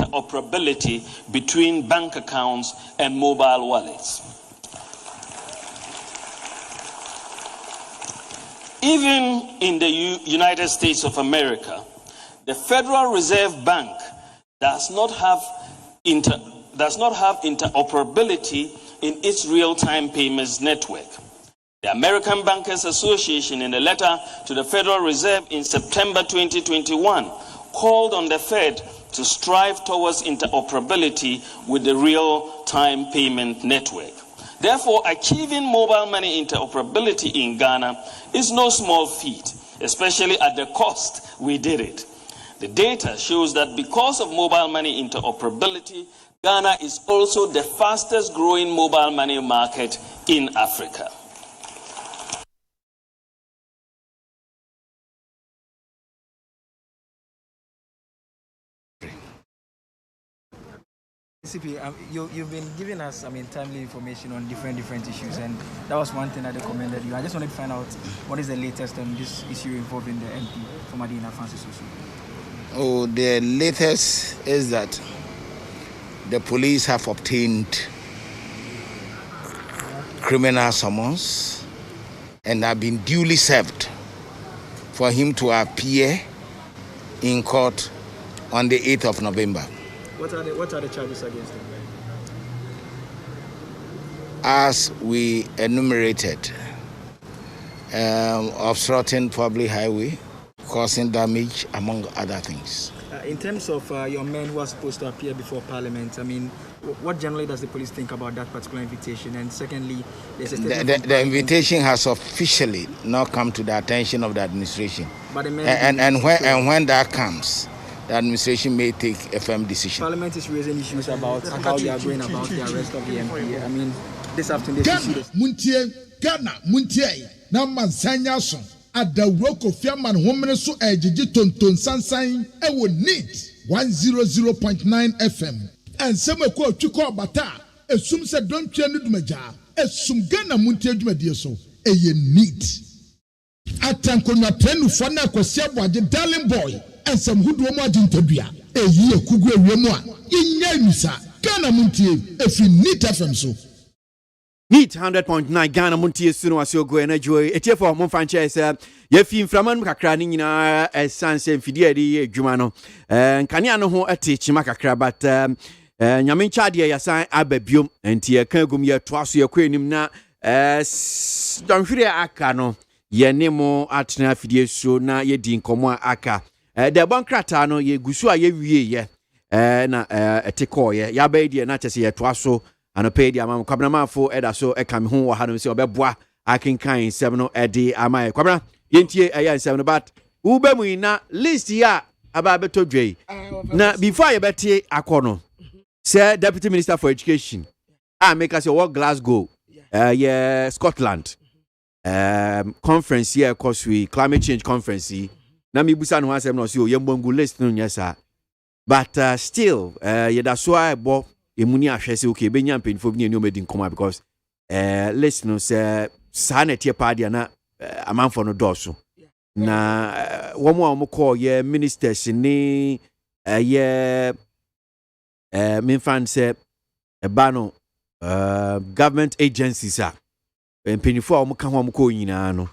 Interoperability between bank accounts and mobile wallets. Even in the United States of America, the Federal Reserve Bank does not have interoperability in its real-time payments network. The American Bankers Association, in a letter to the Federal Reserve in September 2021, called on the Fed to strive towards interoperability with the real-time payment network. Therefore, achieving mobile money interoperability in Ghana is no small feat, especially at the cost we did it. The data shows that because of mobile money interoperability, Ghana is also the fastest growing mobile money market in Africa. CP, you've been giving us, timely information on different issues, and that was one thing that they commended you. I just wanted to find out what is the latest on this issue involving the MP from Adina Francis Osu. Oh, the latest is that the police have obtained criminal summons and have been duly served for him to appear in court on the 8th of November. What are the charges against him? As we enumerated, obstructing public highway, causing damage, among other things. In terms of your men who are supposed to appear before Parliament, what generally does the police think about that particular invitation? And secondly, there's a the invitation has officially not come to the attention of the administration. But the men and when that comes, the administration may take a firm decision. Parliament is raising issues about how you are going about the arrest of the MP. This afternoon, MONTIE, Ghana, MONTIE, Naman Sanyason, at the Roko Fiaman Homenesu Ejiji Tonton Sansan, will need 100.9 FM. And some ko Chuko Bata, a sum said don't change Meja, a sum Ghana MONTIE Jumedioso, a need. Atankona Penu Fana Kwasiabwa, the darling boy. And some who do more interview. A year Kugu Remua. In Yamisa, Ghana MONTIE, if you need FM so. Need 100.9 Ghana MONTIE Suno as you go and enjoy a tier for one franchise. Yefim Framan Kakrani in a Sans and Fidiadi Jumano. And Kanyano ho a teach Makakra, but Yamin Chadia Yasan Abebium and Tia Kagumia twice your queen na Donfuria Akano. Ye nemo atna Fidiesu na ye din komo aka. The bankratano ye gusua ye wie na eteko ye ya ba die na chese ye toaso anope di amam kwabna mafo eda so ekam ho wa hanom se obeboa akenkan nsem no edi amaye kwabna yentie eya nsem no but ube mu na list ya aba beto dwei na before ye beti akono say deputy minister for education make us your work Glasgow yeah Scotland conference here cause we climate change conference na me busa no asem no so yembongu list no nyesa but still yeah that's why bo emuni ahwe say okay benya mpenfo bi ne omedi nkoma because list no say sanete party na amanfo no doso na womo call yeah ministers ni yeah me fan say bano government agencies are penifo a ka ho ko nyina no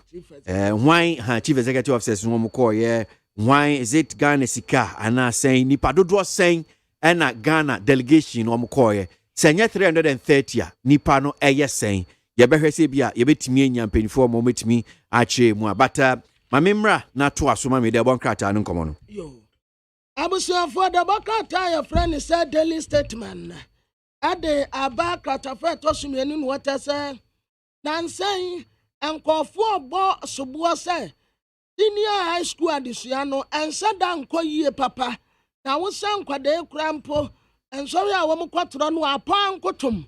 why chief executive officers no ko ye why is it Ghana sika ana saying nipa dodo saying na Ghana delegation no ko ye senya 330 a nipa no eye saying ye behwe se bia ye betimi anya penifo mo metimi a che mu but ma memra na to asoma me de bon krata no nkomo no yo abusu for the bokata your friend said daily statement ade aba krata for to sumienu no wata say Nansen enkofo bo sobuo se senior high school adisua no ensa da nko yie papa na wo san kwade krampo enso ya wo mkwatro no apan kotum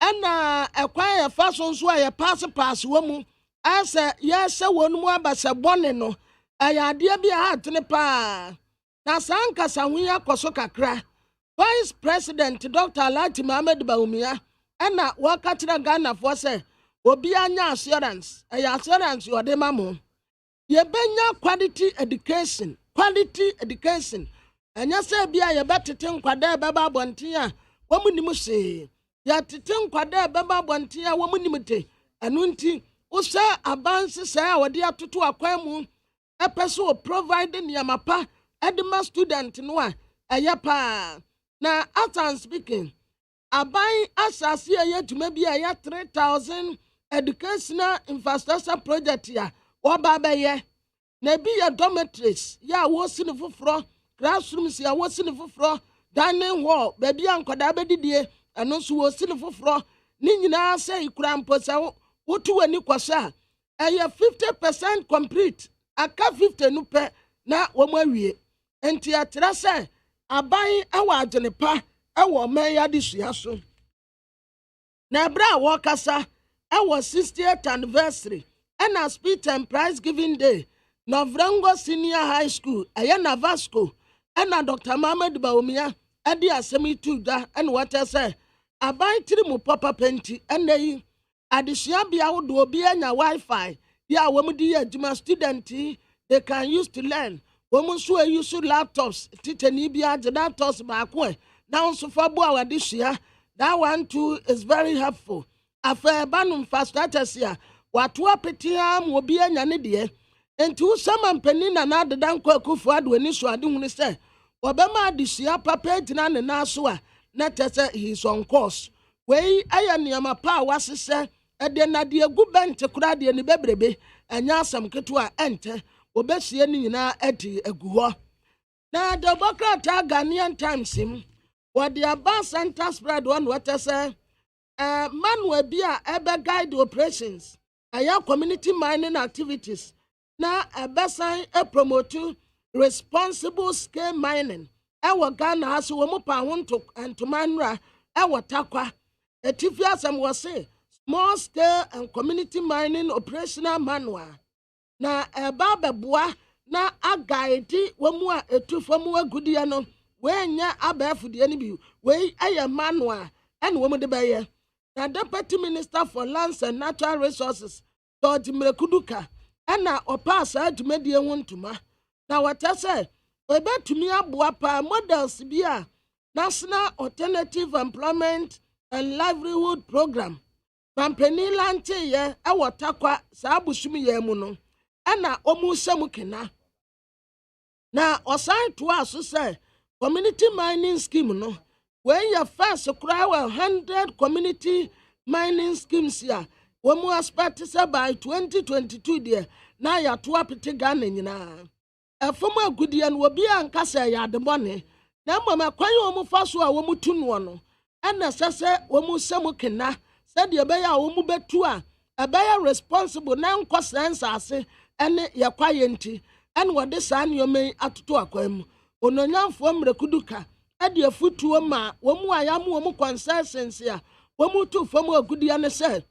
ena ekwan ya faso so ya pass wo mu ase ya se wonu mu abase bone no ayade bia hatene pa na sanka sanhu ya koso kakra Vice President Dr. Alhaji Mohammed Bawumia ena wakatira Ghana for se obi anya assurance assurance yo de mamo ye benya quality education anya se bia ye betete nkwada beba bonten a womunim se ya tete nkwada beba bonten a womunim te anu nti wo se abanse se a wode atoto akwan mu epeso provide niamapa edema student no a eye pa na atan speaking abai asase ye duma bia ya 3000 educational infrastructure project ya oba beye na bi ya dormitories ya wo sine foforo classrooms ya wo sine foforo dining hall ba bia nkoda bedidie eno so wo sine foforo ni nyina se ikura mposa wotu wani kwasa eye 50% complete aka 50 no pe na wo mawie enti atra se aban awa agenepa ewo man ya disua so na bra wo kasa our 60th anniversary and our speech and prize giving day Novrango Senior High School ayana Vasco and Dr. Mohammed Bawumia adi asemi tuda and what I say abai tirimu papa penti and they adisia bia wodo obi anya Wi-Fi ya womudi adwuma student they can use to learn womu so use laptops teacher ni bia laptops ba ko now so for bo awadisia that one too is very helpful afa banum fastratus ya watu apetia mu obi anya ne de enti usama mpani na adeda nkwa akufu ado ani so ade hunu se obema adisia papa gina ne na so a na tese he is on course we aya niama pa wasese ede na de egu bente kura de ni bebrebe anya asam keto a ente obesie ni nyina edi egu ho na the Bokrata Ghanaian Times him what the Abba Center spread one what I say man will be a guide operations aya community mining activities na sign a promote responsible scale mining our Ghana has wo pa wonto and to manra our takwa etifia some was say small scale and community mining operational manual na beboa na agaidi womu a etufomu agudie no we nya abafudie ni bi we aye manual and womu de baye na Deputy Minister for Lands and Natural Resources George Mrekuduka ena opasa adwumedie wontuma na wata se obetumi aboa pa models bia National Alternative Employment and Livelihood Program Pampani lanche ye awotakwa sa abusumi ye mu no ena omusem kena na osan to aso se community mining scheme no when your first cry 100 community mining schemes here when we expect say by 2022 there na ya to apete Ghana nyina efoma agudie no obi anka say ya de money na mama kwan omu faso a womu tunu no ena sese womu sem kena said ye be ya womu betu a ebaya responsible na nko sense ase ene ye kwaye nti ene wode saa nyome atoto akwam ononyamfo Mrekuduka ade afutuo ma womu ayamu womu concessions ya womu tu fomu agudie ne se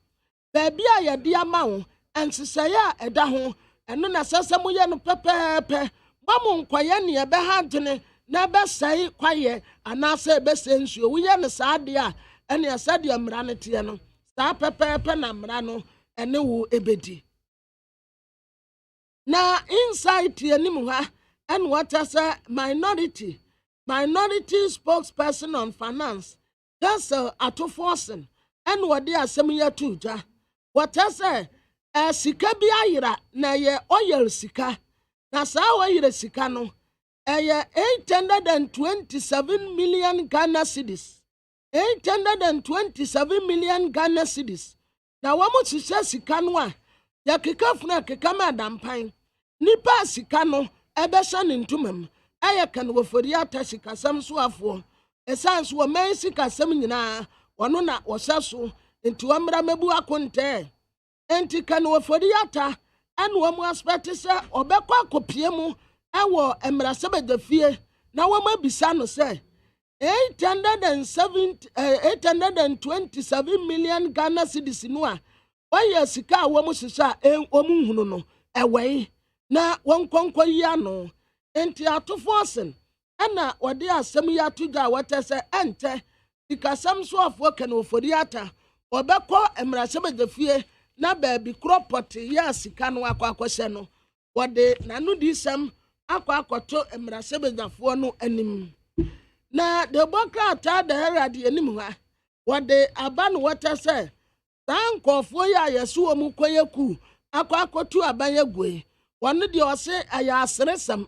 baabi a yɛde ama wo ɛnsesɛeɛ a ɛda ho ɛno na sɛ sɛ moyɛ no pɛpɛɛpɛ bɔ mo nkɔyɛ ne ɛbɛha dwene na ɛbɛsɛe kwayɛ anaasɛ ɛbɛsɛ nsuo woyɛ no saa deɛ a ɛne sɛdeɛ mmara no teɛ no saa pɛpɛɛpɛ na mmara no ɛne wo ɛbɛdi na inside anim ha ɛne wɔtɛ sɛ minority spokesperson on finance Gasel Atoforsen ɛne wɔde asɛm yɛ to dwa wɔtɛ sɛ sika bi ayera na ɛyɛ oil sika na saa oil sika no ɛyɛ 827 million Ghana cedis 827 million Ghana cedis na wɔn hyehyɛ sika no a yɛkeka funu akeka ma adampan nipa sika no ɛbɛhyɛ ne ntoma mu ɛyɛ kan wɔfori ata sikasɛm so afoɔ ɛsan so wɔmɛn sikasɛm nyinaa wɔno na wɔhyɛ so nti wɔmmra mɛbu akontɛ enti kan wɔfori ata ɛne wɔn aspect sɛ ɔbɛkɔ akɔpie mu ɛwɔ mmerasɛbɛdafie na wɔn abisa no sɛ 827 million Ghana cedis no a wɔyɛ sika a wɔn hyehyɛ a wɔn hunu no ɛwɛn na wɔn nkɔnkɔ yi ano enti atofo sen ɛna wɔde asɛm yi ato dwa a wɔtɛ sɛ ɛntɛ sikasɛm so afoɔ kan wɔfori ata ɔbɛkɔ mmerasɛbɛdafie na baabi kropɔte yɛ sika no akɔhyɛ no wɔde nanu di sɛm akɔto mmerasɛbɛdafoɔ no anim na de bɔkrata da herade anim ha wɔde aba no wɔtɛ sɛ saa nkɔfoɔ yi a yɛso wɔ mu kɔyɛ ku akɔto aban ague wɔno deɛ ɔse ɛyɛ aseresɛm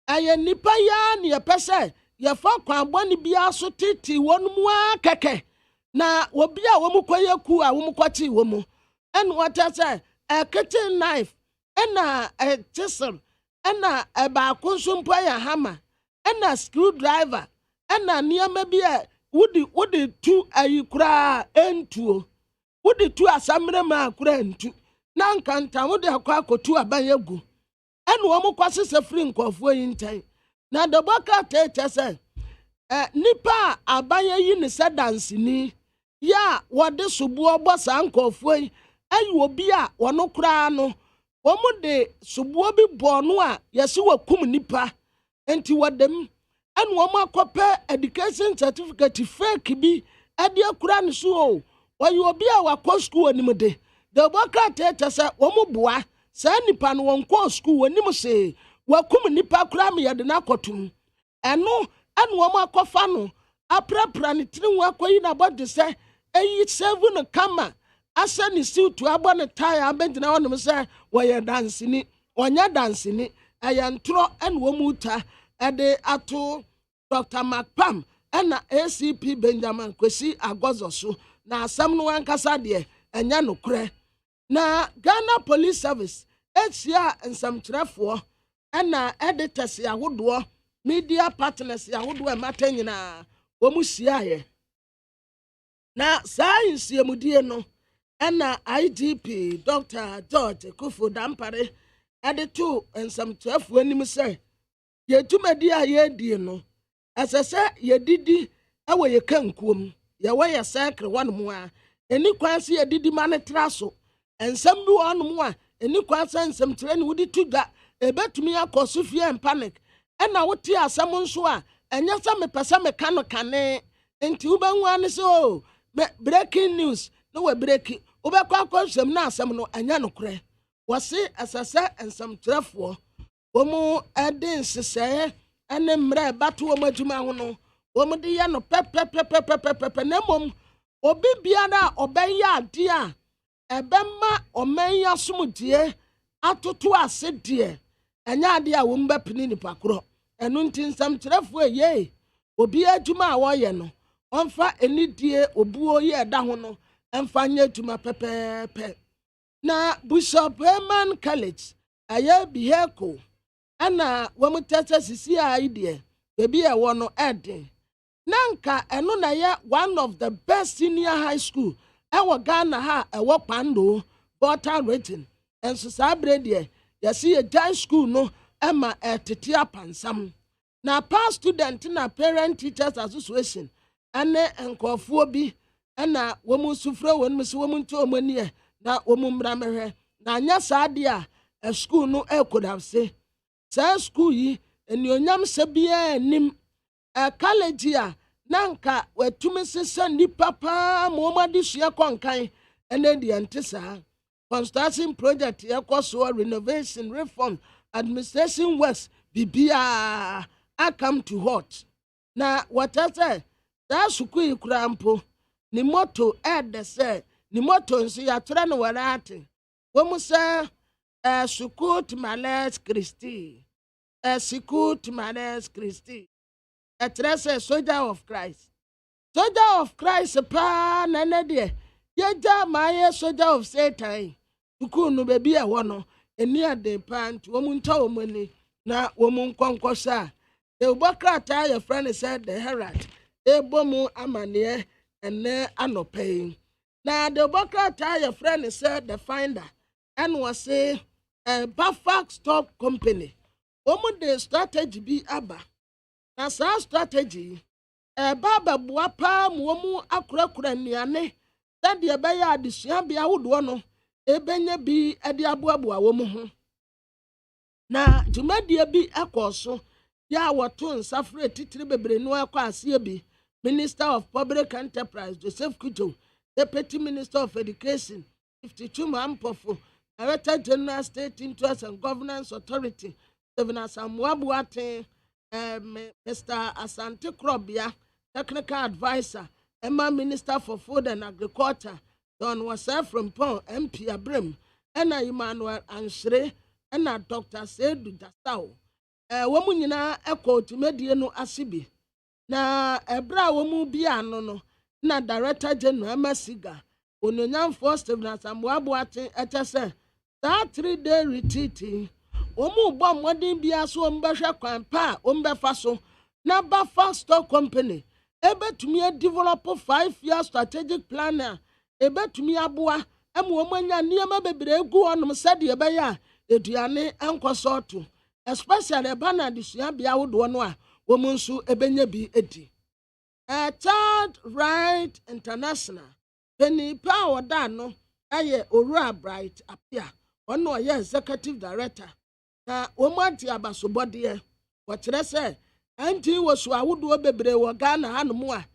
ɛyɛ nipa ya ne yɛpɛ sɛ yɛfa kwan bɔne biara so tete wɔn mu akɛkɛ na obi a wɔn kɔyɛ ku a wɔn kɔte wɔn mu ɛna wɔtɛ sɛ kitchen knife ɛna chisel ɛna baako nso mpo yɛ hammer ɛna screwdriver ɛna nneɛma bi a wode tu ayi koraa ɛntuo wode tu asammerɛ ma koraa ntu na nkanta wode akɔto aban agu ɛna wɔn kwase sɛ firi nkɔfoɔ yi nkyɛn na dɔbɔka tɛɛkyɛ sɛ nipa a aban yi ne sɛ dansini ya wɔde soboɔ bɔ saa nkɔfoɔ yi ayi obi a wɔno koraa no wɔn de soboɔ bi bɔ no a yɛsi wɔ kum nipa enti wɔdɛm ɛna wɔn akɔpɛ education certificate fake bi ɛde akura ne so o wɔyɛ obi a wakɔ school anim de dɔbɔka tɛɛkyɛ sɛ wɔn boa saa nipa no wɔn kɔ school wɔnim sɛ wakum nipa koraa me yɛde no akɔtum ɛno ɛna wɔn akɔfa no aprapra ne tiri ho akɔyi na bɔde sɛ ɛyi save no kama asɛ ne suit abɔ ne tie abɛgyina hɔ nom sɛ wɔyɛ dansini wɔnyɛ dansini ɛyɛ ntorɔ ɛna wɔn mu ta ɛde ato Dr. Macpam ɛna ACP Benjamin Kwesi Agɔzɔ so na asɛm no ankasa deɛ ɛnyɛ nokorɛ na Ghana Police Service ɛhyia nsɛmkyerɛfoɔ ɛna editors ahodoɔ media partners ahodoɔ ɛmata nyinaa wɔn mu hyiaeɛ na saa nhyiamudie no ɛna IGP Dr. George Kufu Dampare ɛde to nsɛmkyerɛfoɔ anim sɛ yɛdwumadi a yɛdi no ɛsɛ sɛ yɛdidi ɛwɔ yɛ kankuom yɛwɔ yɛ sɛkre wɔnom a ɛni kwan sɛ yɛdidi ma ne tra so nsɛm bi wɔnom a ɛni kwan sɛ nsɛmkyerɛ ne wode to dwa ɛbɛtumi akɔ so fie and panic ɛna wote asɛm nso a ɛnyɛ sɛ mepɛ sɛ meka no kane nti wobɛhu ane sɛ o breaking news na wɔ breaking wobɛkɔ akɔhwɛm na asɛm no ɛnyɛ nokorɛ wɔse ɛsɛ sɛ nsɛmkyerɛfoɔ wɔn ɛde nhyehyɛeɛ ɛne mmerɛ ɛbato wɔn adwuma ho no wɔn de yɛ no pɛpɛpɛpɛpɛpɛ na mmom obi biara a ɔbɛyɛ adeɛ a ɛbɛma ɔman yi asomdie atoto ase deɛ ɛnyɛ adeɛ a wɔn bɛpene nipa korɔ ɛno nti nsɛmkyerɛfoɔ ɛyɛ obi adwuma a wɔyɛ no ɔmfa anidie obuo yɛ ɛda ho no ɛmfa nyɛ adwuma pɛpɛɛpɛ na Bishop Herman College ɛyɛ biheko ɛna wɔn tɛtɛ sisi a yi deɛ beebi ɛwɔ no ɛden na nka ɛno na yɛ one of the best senior high school ɛwɔ Ghana ha ɛwɔ Pando Volta region ɛnso saa abere deɛ yɛsi yɛ high school no ɛma ɛtete apansam na past student na parent teachers association ɛne nkɔfoɔ bi ɛna wɔn sufre wɔn mu si wɔn nto wɔn ani na omumbra mehwe na anya saade a school no could have say sa school yi enionyam sebia nim college a nanka watumi sesa nipa pa momadi sua konkan ene de antisa construction project yakoso renovation reform administration works bibia I come to what na watase da sukuu kurampo ni moto de se ni moto nso ya tora no warate womu se sukuu timales Christi sukuu timales Christi etrese soldier of Christ pa na ne de yeja maye soldier of Satan sukuu no bebi e wo no eni ade pa nti womu nta womani na womu nkonkosa Ubokrata your friend said the Herald ebomu amane ene anope na the Ubokrata your friend said the Finder and was say Bafak Stock Company omu de strategy bi aba na sa strategy baba buapa mu akurakura niane that de beya adesua bia wodo no ebenya bi ade aboaboa wo mu ho na dwumadie bi akoso ya waton safre titiri bebre no akwa asie bi Minister of Public Enterprise Joseph Kujo, Deputy Minister of Education 52 Mampofo, Director General State Interest and Governance Authority Stephen Asamoah Mr. Asante Krobia, Technical Advisor Emma Minister for Food and Agriculture Don Wasa from Pon MP Abrim Ena Emmanuel Anshere Ena Dr. Sedu Dasao womu nyina tumadie no asibi na ebra womu bia no na Director General Masiga ononyamfo Stephen Asamoah etese that 3-day retreat womu bo modin bia so ombehwe kwan pa ombefa so na Bafak Stock Company ebetumi develop 5-year strategic plan ebetumi aboa womu anya niam bebre egu onom sade ebeya eduane enkosoto especially bana disua bia wodo no a womunsu ebenya bi edi Child Right International Penny Power da no aye Owura Bright Apia ono ye executive director na womanti abasobode wo kire se anti wo so awodo bebre wo Ghana hanom a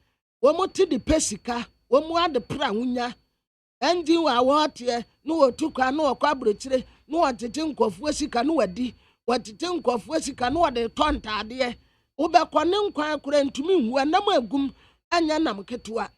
womuti di pesika womu ade pra hunya anti wa wote no wotukwa no kwabrochire no wotete nkofu sika no wadi watete nkofu sika no wode tontade wobekone nkwan akura ntumi hu anam agum anya nam ketewa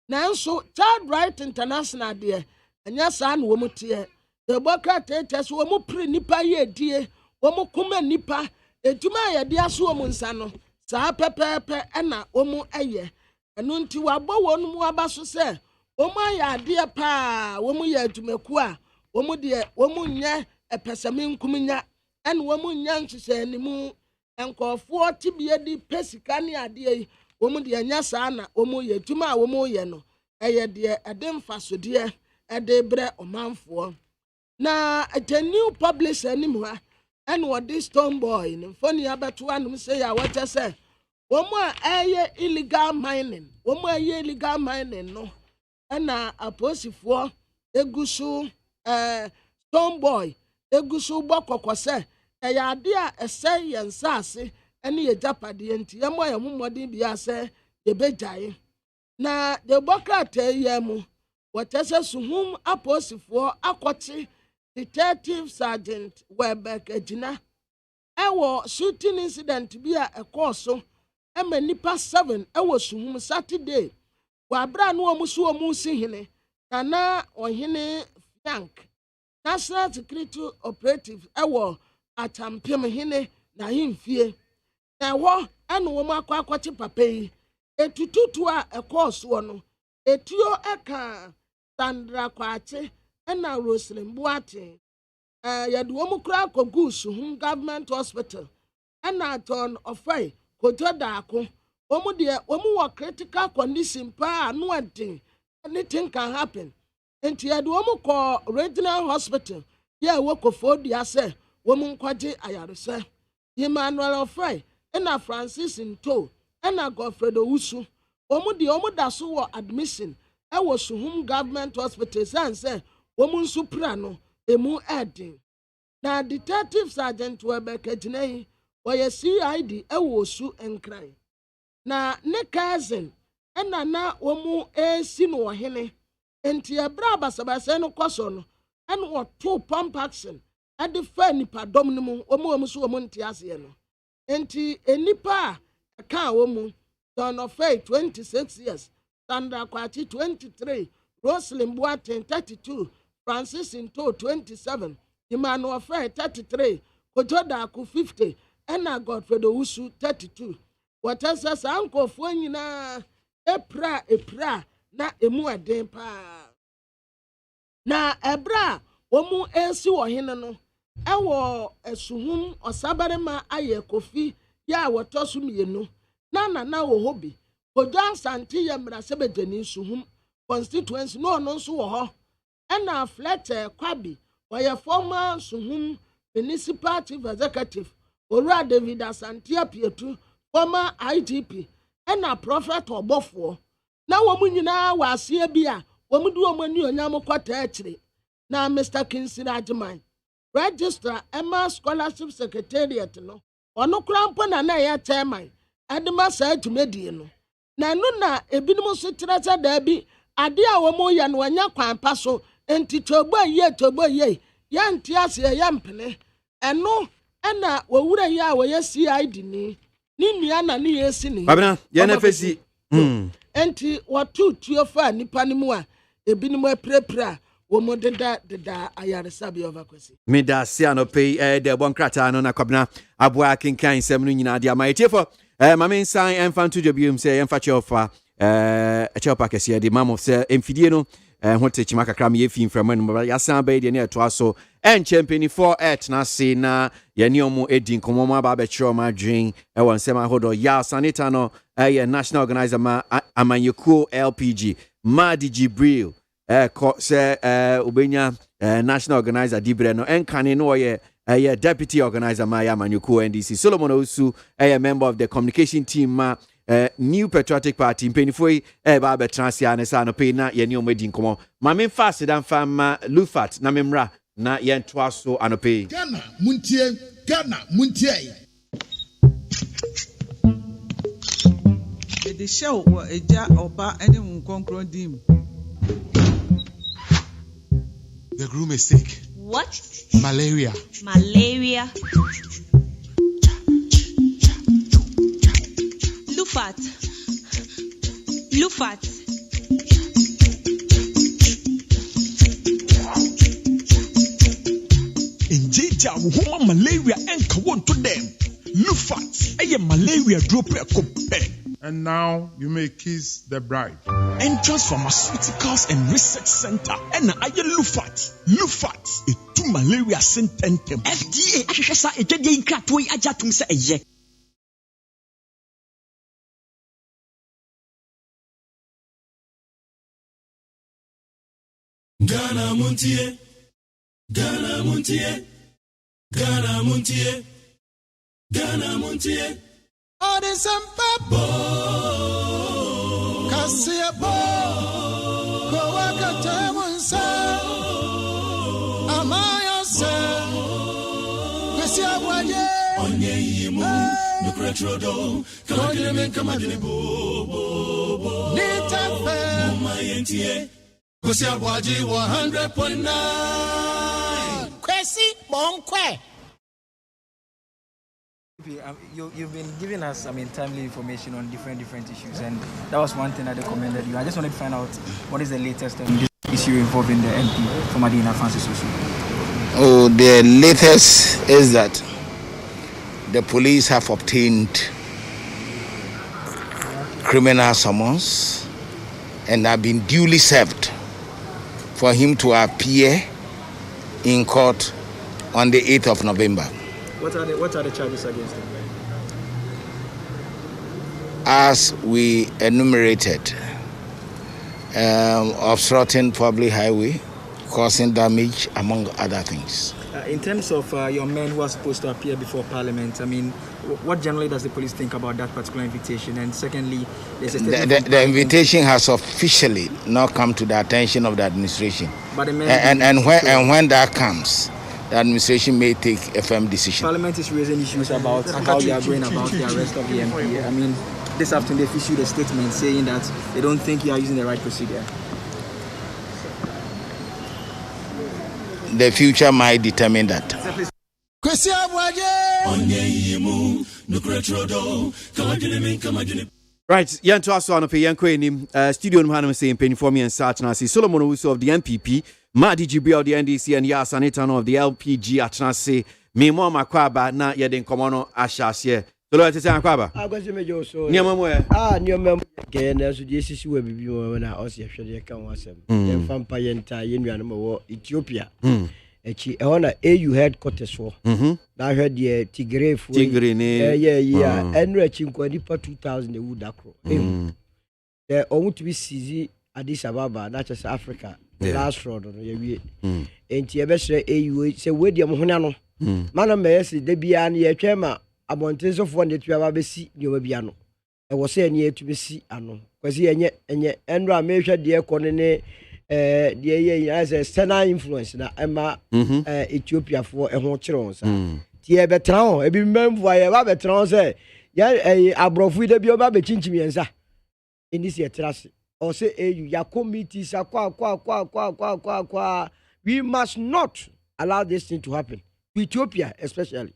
nanso Child Right International de anya saa no womutie deboka tetes womu pri nipa ye die womu kuma nipa etuma ye de aso womu nsa no saa pepepe na womu eye enu nti wabo wonu abaso se womu aya de pa womu ye adumaku a womu de womu nya epesame nkumnya en womu nya nhwese animu enkofo tibie di pesika ne ade yi womu de nya saa na womu ye aduma womu ye no eye de edemfa so de bre omanfo na a new publisher anim ha en what this Stone Boy in funny abeto anum say ya what say womu eye illegal mining womu eye illegal mining no na aposifo egusu Stone Boy egusu bokokose eya ade a ese yensase ene ye japade enti yemo ya mmodin bia se yebejaye na de bokrata yemu watese suhum aposifo akochi Detective Sergeant Webek Ejina ewo shooting incident bi a ekoso nipa 7 ewo suhum Saturday wa bra no omusu omusi hene na ohene Frank National Security Operative ewo atampem hene na himfie ewo eno wo makwakwati papa yi etututu a ekoso no etio eka Sandra Kwache na Roslyn Buate yadu womu kura kogu Suhum Government Hospital na John Ofai kotoda ako womu de womu wa critical condition pa no ante anything can happen enti yadu womu ko regional hospital ya wokofo dia se womu nkwaje ayarese Emmanuel Ofai na Francis Nto na Godfred Owusu womu de womu da so wo admission ewo Suhum Government Hospital sanse wɔn nso pra no emu ɛden na detective sergeant Webeke gyina wɔyɛ CID ɛwɔ Osu Nkran na ne cousin ɛna na wɔn esi no ɔhene enti ɛbra basabasa no kɔsɔ no ɛna wɔto pump action ɛde fa nipa dɔm no mu wɔn so wɔn nte aseɛ no enti enipa a ɛka wɔn mu Don of Faith 26 years Sandra Kwachi 23 Roslyn Boateng 32 Francis Into 27 Emmanuel Fair 33 Kojodaku 50 Ena Godfrey Owusu 32 Watasa sanko fo nyina epra na emu aden pa na ebra womu ensi wo hene no ewo esuhum osabarema aye kofi ya wotosu mienu na wo hobi Kojo Asante yemra sebedeni suhum constituency no nso wo ho ena Fletcher Kwabi woye former suhum municipal chief executive Ora David Asante Apietu former IGP ena prophet Obofo na wo nyina wa asie bia wo mu du wo mani onyam kwata akire na Mr. Kinsiri Ajiman registrar Emma scholarship secretariat no ono krampo na ya chairman adema sa adwumedie no na no na ebinom so kyerɛsɛ da bi ade a wo mo yɛ no anya kwan pa so enti tobo ye ya nti ase ya mpene ɛno ɛna wowura yi a wɔyɛ CID ni nua na ne yesi ni babena ye na fesi enti watu tuo fa nipa ne mu a ebinom aprepra wo mo deda ayaresa bi overkwesi me da se anope de bonkrata no na kwabena aboa kenkan sem no nyina de amaetiefo mame nsan emfanto dwabiem se emfa cheofa cheopa kese de mamo se emfidie no hote chima kakra me yefi mframa no ya san ba de ne eto aso champion 4 na se na ye ne omo edin komo aba ba chiro ma dwen won sema hodo ya sanita no ye national organizer ma amanyekuo LPG Madi Jibril ko se ubenya national organizer dibre no enkane no ye deputy organizer ma ya amanyekuo NDC Solomon Osu member of the communication team ma New Patriotic Party mpenifoi ba betrasia ne sa no pe na ye ne omedin komo ma me fast dan fam Lufat na memra na ye ntoa so anope Ghana muntie the show wa eja oba ene nkonkron dim. The groom is sick. What? Malaria. Lufat. Injija wo malaria enka won to them. Lufat eye malaria drop e. And now you may kiss the bride. Entrance Pharmaceuticals and Research Center. And aye Lufat. A two malaria sententem. FDA ahwehwe sa edwade nkratoyi ajatum se eye. Ghana muntie. All this and papa, Cassia Bo, Coaca Tamunsa, Amaya Sa, Cassia Boye, Onye no Cretrodo, Cardinal Camadinibo, Nita Fair, my NTA, Cassia Boye 100.9, Kwasi Bonque. You've been giving us, timely information on different issues, and that was one thing that they commended you. I just wanted to find out what is the latest on this issue involving the MP from Adina Francis Osu. Oh, the latest is that the police have obtained criminal summons and have been duly served for him to appear in court on the 8th of November. What are the charges against him? As we enumerated, obstructing public highway, causing damage, among other things. In terms of your men who are supposed to appear before Parliament, I mean, what generally does the police think about that particular invitation? And secondly, there's a the invitation has officially not come to the attention of the administration. But the men and when that comes, the administration may take a firm decision. Parliament is raising issues about how they are going about the arrest of the MP. I mean, this afternoon they've issued a statement saying that they don't think you are using the right procedure. The future might determine that. KWASI ABOAGYE. Right, yan to aso anope yan kwenim studio no hanum say penifo me and search na say Solomon Owusu of the MPP, Madi Jibril of the NDC and Yas Anitano of the LPG atna say me mo makwaba na ye den komo no ahyase. Tolo tete akwaba. Agwase mejo so. Niam mo e. Niam ke na so die sisi wa bibi mo na o se hwede kan wasem. Dem fampa yenta ye nuanom wo Ethiopia. Echi ehona AU headquarters for. Na hwe de Tigray fu. Tigray ne. Enru echi nkwadi pa 2000 e wood akro. Owu to be seize Addis Ababa na South Africa. Last road no ye wie. Enti e be sere AU se we de mo hona no. Mana me yesi de bia na ye twema abontenso fo ne tuaba be si de obia no. E wo se ene etu be si ano. Kwasi enye enru a me hwe de ekone ne the as a external influence na ema Ethiopia for ehon kire won sa ti e betran e bi memfo aye ba betran say ya abrofu de bi oba be chinchim yensa ini se trase o say ya committees kwa we must not allow this thing to happen to Ethiopia especially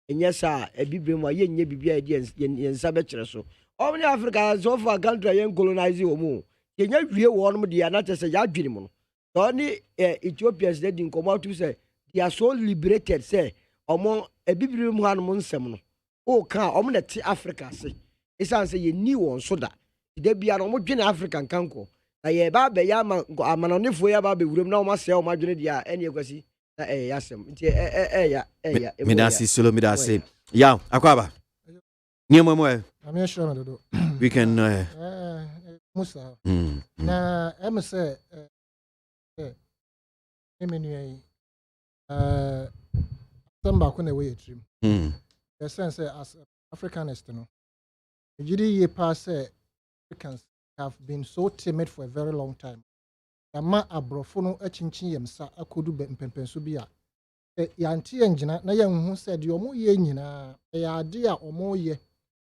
enye sa e bibre mu aye nye bibia e yensa be kire so o many Africa so far country yen colonize o mu Kenya wie won dia na tese ya dwene mu no so ni Ethiopians dey din come out to say they are so liberated say omo ebibiri mu hanom nsem no o ka omo na ti Africa say isan say ye ni won so da de bia no mo dwene African kanko na ye ba be ya amanonefo ya ba be wuram na o ma say o ma dwene dia ene ekwasi na ya sem nti ya medasi solo medasi ya akwaba niam mo e am sure do we can Musa na em say emenu samba ko na we trim the sense as Africanist no ejidi ye pass Africans have been so timid for a very long time ama abrofo no achinchin yemsa akodu mpempenso bi a yanti engina na yenhu say de omo ye nyina ya ade a omo ye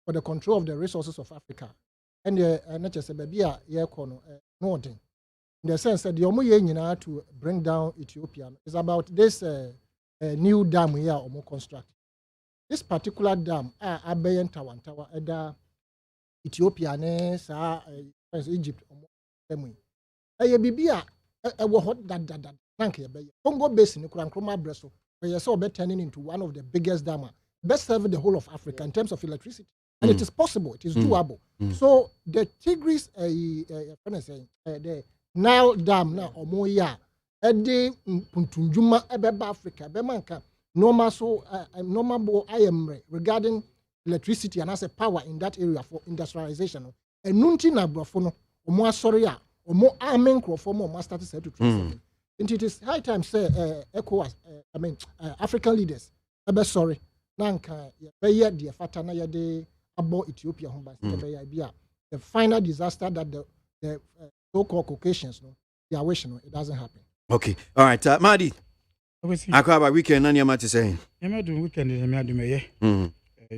for the control of the resources of Africa. And the NHS Babia Yekono Northern. In the sense that the Omoye Nyina to bring down Ethiopia is about this new dam here Omo construct. This particular dam Abayan Tawantawa Eda Ethiopia ne sa Egypt Omo. Bibia wo hot that thank you. Congo Basin Kurankroma Breso where you saw turning into one of the biggest dam best serve the whole of Africa in terms of electricity. And it is possible, it is doable. So the Tigris, the Nile Dam na Omoya, Ede Puntunjuma Ebeba Africa, Bemanka, normal I am regarding electricity and as a power in that area for industrialization. And Nunti na Brofono, Omo Soria, Omo Amen Crofomo, must start to transfer. And it is high time, say, ECOWAS, African leaders, sorry, Nanka, Beya, the Fatana Yade. About Ethiopia, the final disaster that the so-called Caucasians, they are wishing it doesn't happen. Okay, all right, Madi. Akwaba weekend, nani amati say? I'm doing weekend in the May. And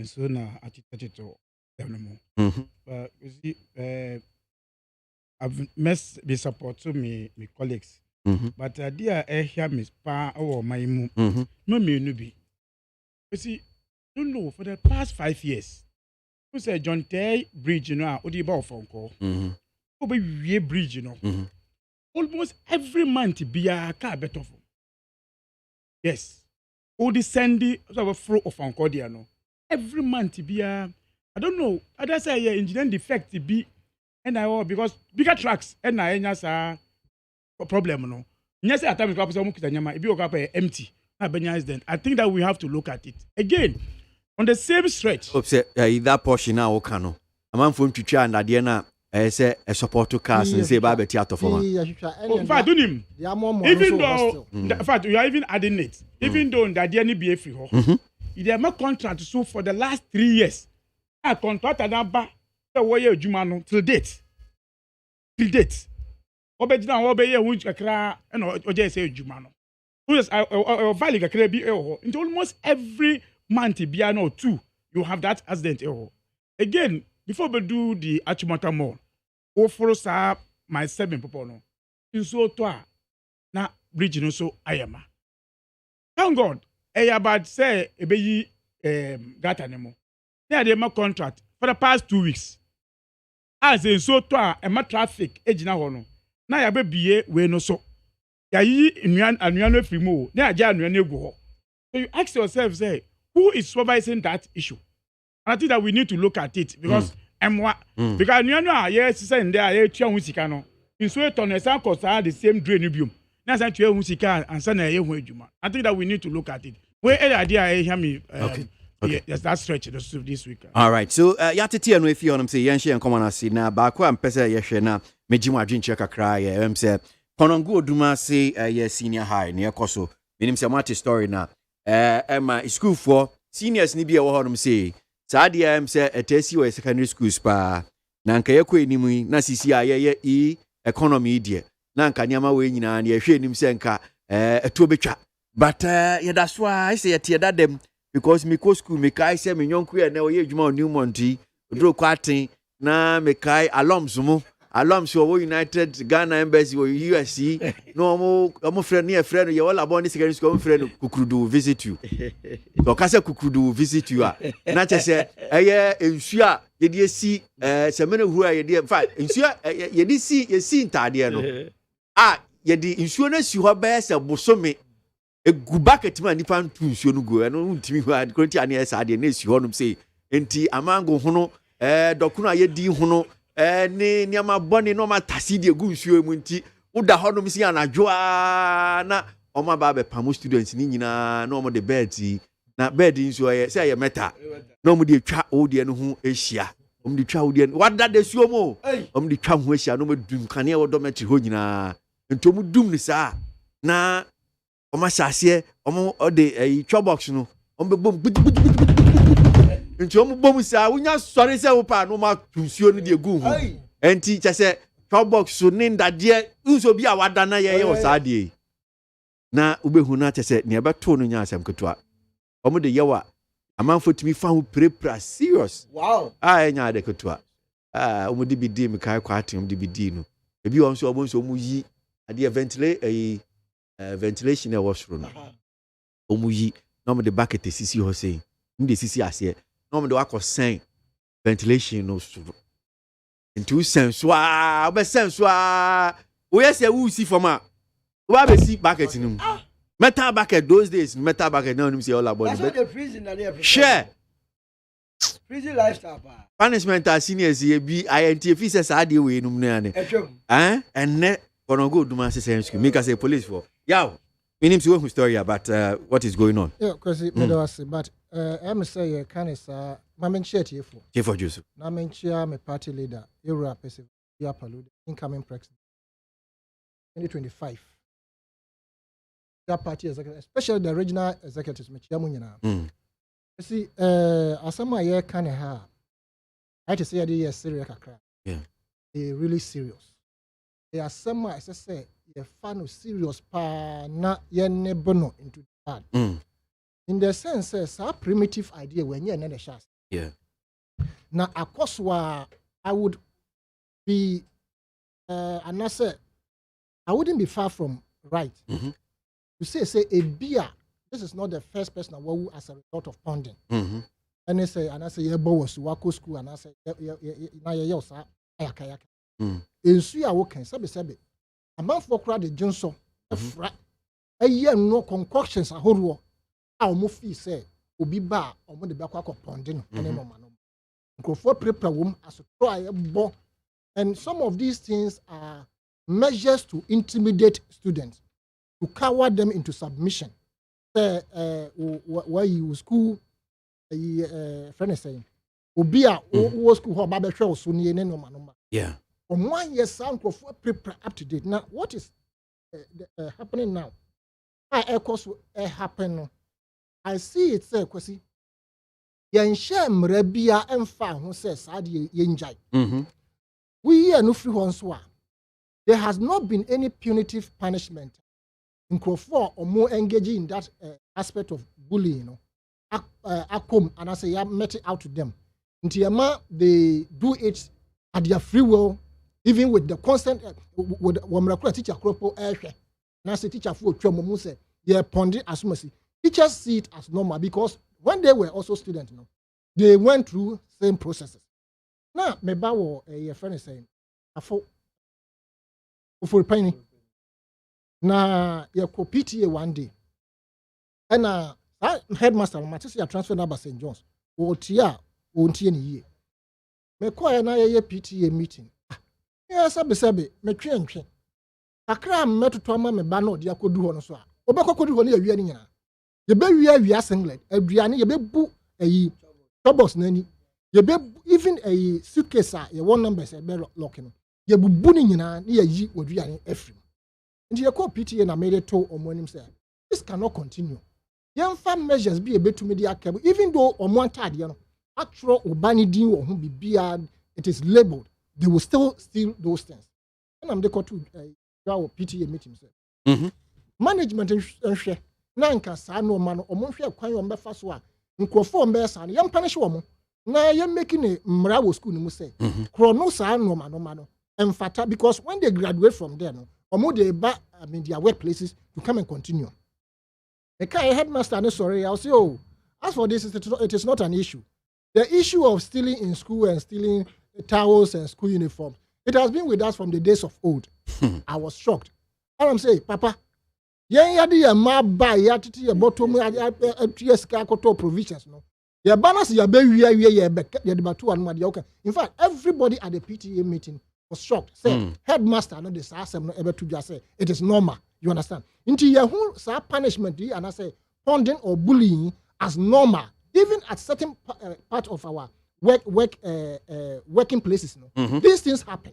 so now I teach to them. But you see, I've missed the support to me colleagues. But dear, I hear Miss Pa or my move. No, me no be. You see, you know, for the past 5 years. Who said John Tay Bridge, you know, or the ball phone call? We bridge, you know. Almost every month be a car better. Yes. All the sandy of flow of Ancordiano. Every month be a I don't know. I just say engineering defect be and I because bigger trucks and I has a problem, no. Yes, at times it be empty. I think that we have to look at it again. On the same stretch. That portion now, Okano. A man from Chicha and Adiana, say a support to cars and say Baba Theater for me. In fact, even though, in fact, you are even adding it, even though that there be a free home, there are contract so for the last 3 years. I contract number the way Jumano till date. Obejina obeye which akra and oje say Jumano. Yes, I value akra bi into almost every month bia no 2 you have that accident again before we do the Achimota more. O follow sa my 7 people no. In so to na bridge no so ayama. Thank God. About say ebeyi gata nemo. They dey make contract for the past 2 weeks. As in so to a traffic ejina ho no. Na ya be bie we no so. Ya yi anuan no free mo. Na aja anuan egu ho. So you ask yourself say who is supervising that issue? And I think that we need to look at it because because you know yes say there ye tua husika no. In so to no san cost the same drain biom. Na san tua husika and san ye ho adwuma. I think that we need to look at it. Where any idea I hear me okay. Yes, that stretch this week. All right. So yatete no if you on say yen share common as na ba ko am pese ye hwe na mejimu adwenche kakra ye em say konongo oduma say ye senior high na ekoso menim say mate story na my school for seniors ni bi e wo honum say saade em say etesi we secondary schools pa na nka ye ko enimu na sisi aye ye economy die na nka nyama we nyina na ye hwe enim say nka etuo betwa but ye that's why I say ye that them because me go school me kai say me nyonku ye na oye adwuma on New Montie odro kwaten na me kai alums wo United Ghana Embassy wo USC no mo friend ne friend ye wala born secondary school friend kukurudu visit you so ka say kukurudu visit you na che say eye ensu a ye die si se mena hu a ye die fa ensu ye di si ye si ntade no ye di ensu na si ho ba se bosome egu bucket man nipa ntu nsuo no go no ntimi hu ad kronti ane esa de na esi ho no say enti amango hono dokunu ayedi hono ni niama boni no matasi de egu nsuo mu nti uda ho no si anadwo na oma ba be pamo students ni nyina na omo de bed na bed nsuo ye say ye meta na omo de twa odie no ho ehia omo de twa odie wada de suo mo omo de twa ho ehia no mo dum kane wo dometri ho nyina enti omo dum ni sa na Oma sase omo ode twa box no omo bom nti omo bom sa wonya sori se wo pa no ma tunsuo no de egu hu enti che se twa box so ne ndade unso bi a wada na ye wo sa de na ubehu na che se ne beto no nya asem ketua omo de yewa amanfo timi fa ho prepra serious wow nya de ketua omo de bidi me kai kwaten omo de bidi no ebi won so omo so omo yi ade ventilate ventilation was run. Omuyi, no me the bucket sisi ho say. Ndi sisi ase. No me the wako sen ventilation no suru. Into senswa, obe senswa. O yes e see for ma. O ba see bucket nim. Metal bucket those days, metal bucket now nim say all about. That's the prison na there. Share. Prison lifestyle pa. Punishment as seniors e bi INT fi say sa de we num na ne. Enne kono go duma say say make us say police for. Yeah, we need to know story about what is going on. Yeah, because it made us, but I'm say can is my main chair Chief for Joseph. My main chair, my party leader, Europe, incoming president, 2025. That party executive, especially the regional executives, my chairman. You see, as some year can have, I to say they are serious. Yeah, they really serious. They are some, as I say. The fan of serious pa na yene bono into that. In the sense, a primitive idea when you're not a chance. Yeah. Now, of course, I would be, and I said, I wouldn't be far from right. You say a beer. This is not the first person who as a result of pounding. And I say, yeah, boss, wako school, and I say, yeah, in Suya Woken, Sabi. A month for crowd Johnson, a year no concoctions a horror. Our movie say, will be bar or when the back of Pondino, and no man. Go for prepare room as a try a bomb. And some of these things are measures to intimidate students, to cower them into submission. Where you school, friend is saying, Ubia, school, Baba Show, Sunny, no man. Yeah. from 1 year sound of prepare up to date. Now, what is happening now? Happen. I see it say kwasi. Yɛnhyɛ mmerɛ bia ɛmfa ho sɛ saa de yɛngyae. We are no free ones. There has not been any punitive punishment. In Crawford or more engaging in that aspect of bullying, Akom and I say I met it out to them. In Tiama, they do it at their free will, even with the constant with Wamrakura teacher Kropo and I say teacher for Chomomuse, they are pondering as mercy. Teachers see it as normal because when they were also students, they went through same processes. Now, Mebawo, a friend is saying, for penny. Na yɛkɔ PTA one day ɛna headmaster matisi ya transfer number St. John's wɔtia wɔntie ne yie mekɔɛ na yɛyɛ PTA meeting yɛ sɛbesɛbe metwe ntwe kakra mmɛtoto ama me ba no de akɔdu hɔ no so a obɛkɔkɔdu hɔ no yɛwia ne nyinaa yɛbɛwia singlet aduane yɛbɛbu ayi tobos nani yɛbɛbu even ayi suitcase a yɛwɔ numbers ɛbɛ lock no yɛbubu ne nyinaa ne yɛyi wɔduane afiri. And you call PTA and I made it to Omonim say, this cannot continue. Young fan measures be a bit to media cable, even though on one time, actual Obani Dean or whom be it is labeled, they will still steal those things. And I'm the call to PTA meeting. Management and share. Nanka Sano man or Monfia Quayon Befaswa, in Crawford Bessan, young punish woman. Now you're making a Mrawo school, you say, Chrono Sano Mano, and Fata, because when they graduate from there, they back, their workplaces to come and continue. The headmaster, sorry, I'll say, oh, as for this, it is not an issue. The issue of stealing in school and stealing towels and school uniforms, it has been with us from the days of old. I was shocked. And I'm saying, Papa, provisions, no. Your balance, your baby, in fact, everybody at the PTA meeting was shocked. Say, headmaster, not this assembly ever to just say it is normal. You understand? Into your whole punishment, and I say pounding or bullying as normal, even at certain part of our working places. These things happen,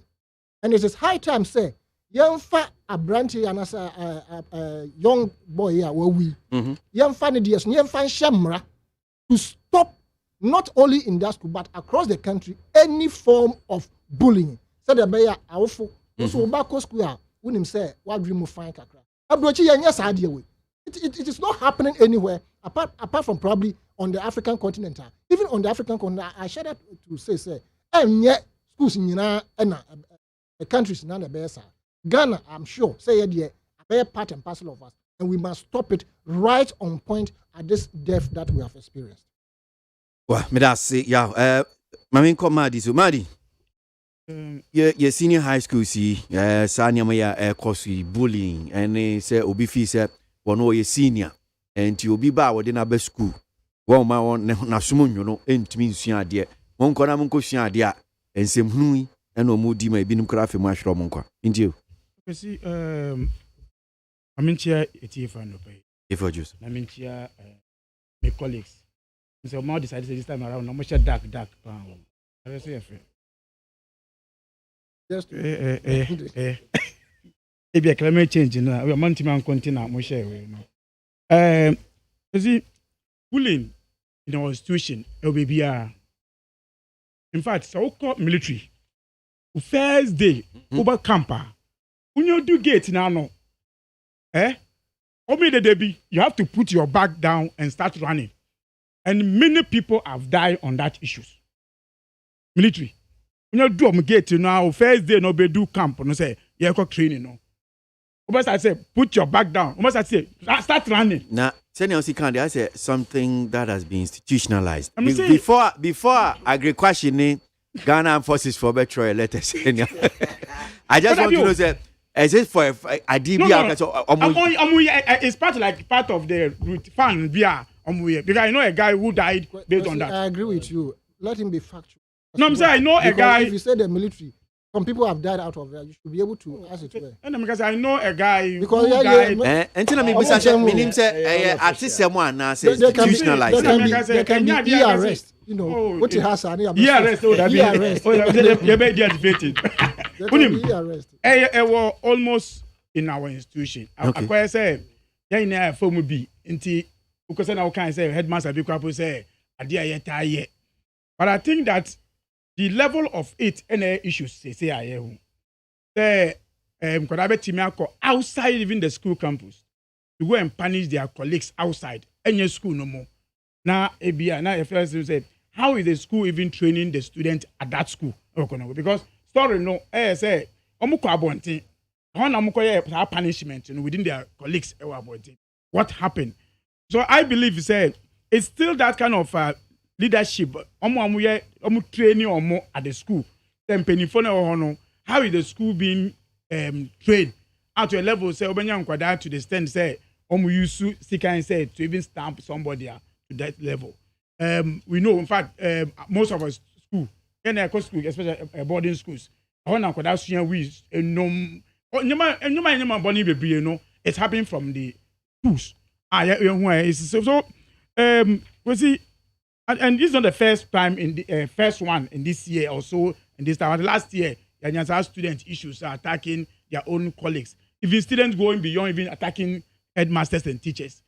and it is high time. Say, young fat a brandy and as a young boy here where we young fan ideas, young fan shamra to stop not only in that school but across the country any form of bullying. So the bear awful. So Bako Square, when him say, what dream of fine kakra. It is not happening anywhere apart from probably on the African continent. Even on the African continent, I share that to say, and yet schools in the countries in the bear. Ghana, I'm sure, say a bear part and parcel of us, and we must stop it right on point at this depth that we have experienced. Well, me that say, yeah, Mami come Madi, so Madi. Your senior high school see Sanya Maya course bullying and say obi fi say one or your senior and you be ba within a best school. One my one na sumun you know ntimi nsua de. Won kona mun ko sua de a ensem hu and omudi ma binum kra fe mahwro mon kwa. Ndio. See amintia etifa no pay. If you just. Amintia my colleagues. So more decided this time around no much dark. I say afraid. Just if you climate change, we are MONTIE continent, we share. You see, bullying in our institution, LBBR. In fact, so called military. First day, over camper. When you do gate now, you have to put your bag down and start running. And many people have died on that issues. Military. When you do gate now, first day no be do camp, no say you got training no. Almost I say put your back down. Almost I say start running. Now, senior Kandi, I say something that has been institutionalized. Before agree question Ghana forces for better letters. I just want to know that is it for a DB? It's part of the route fan via because I know a guy who died based on that. I agree with you. Let him be factual. No, I'm saying I know a guy. If you say the military, some people have died out of there. You should be able to ask it well. And because I know a guy because who died. Until I mean, say artist someone now says institutionalized. There can be arrest. You know what it has. Arrest. Oh, you be deactivated. were almost in our institution. I say, yeah, for me be because now can say headmaster be crap say but I think that the level of it any issues say I could have a outside even the school campus to go and punish their colleagues outside any school no more. Now if said how is the school even training the student at that school? Because story no say punishment within their colleagues what happened. So I believe it's still that kind of leadership training at the school. Then how is the school being trained at a level say to the extent say use to even stamp somebody to that level. We know in fact most of us school especially boarding schools it's happening from the schools. So we see and this is not the first time in the first one in this year or so in this time. Last year student issues are attacking their own colleagues, even students going beyond even attacking headmasters and teachers.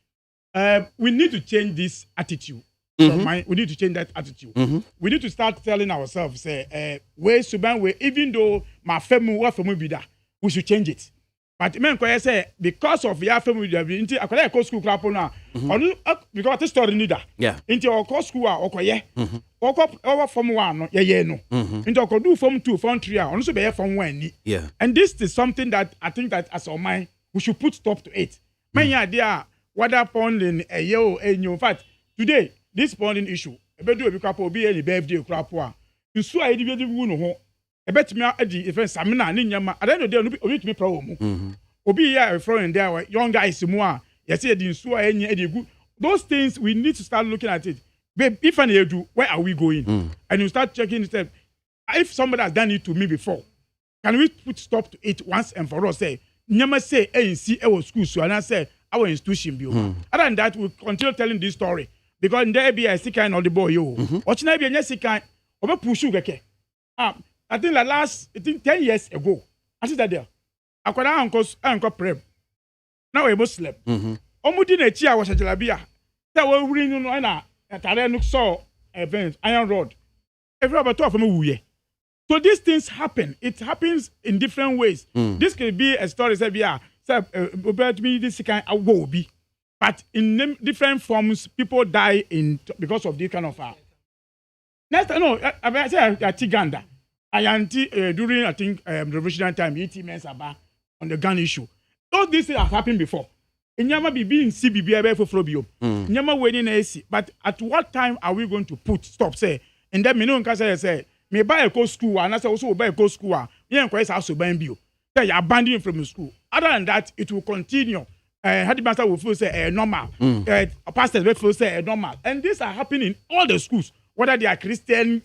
We need to change this attitude. We need to change that attitude. We need to start telling ourselves, even though my family be that, we should change it. But because of your family, I could school clap now. Because the story neither. Yeah. Into our school, okay, over from one, no. Into our do from 2, from 3, also be from 1. Yeah. And this is something that I think that as our mind, we should put stop to it. Many idea what happened in a year and in fact today. This bonding issue, a better be any birthday crap. You saw a division a bet me at the defense. I don't know, they'll be problem. Obi a friend there, young guys, more. Yes, you didn't swear any good. Those things we need to start looking at it. Babe, if I do, where are we going? And you start checking the if somebody has done it to me before, can we put stop to it once and for all? Say, never say ANC our school, so and I say our institution be. Other than that, we'll continue telling this story. Because there be a sick kind of the boy, you. Watching there be a sick kind of a push. I think the last 10 years ago, I said that there. I could uncle prep. Now a Muslim. Omudin a chia was a jalabia. That were reading on a Taranook saw event, Iron Road. Every about 12 from a So these things happen. It happens in different ways. This could be a story, say, about me, this kind of will be. But in different forms, people die because of this kind of. Next, no, I say Tiganda. I anti during I think revolutionary time, 80 months about on the gun issue. All these things have happened before. In Yama be in CBB for Flobio. Yama waiting AC. But at what time are we going to put stop? Say, and then me no say, me buy a co school, and I also buy a co school. Yeah, quite also buy you. Say you abandon from the school. Other than that, it will continue. Headmaster will feel say normal. Pastors will feel say normal. And these are happening in all the schools, whether they are Christian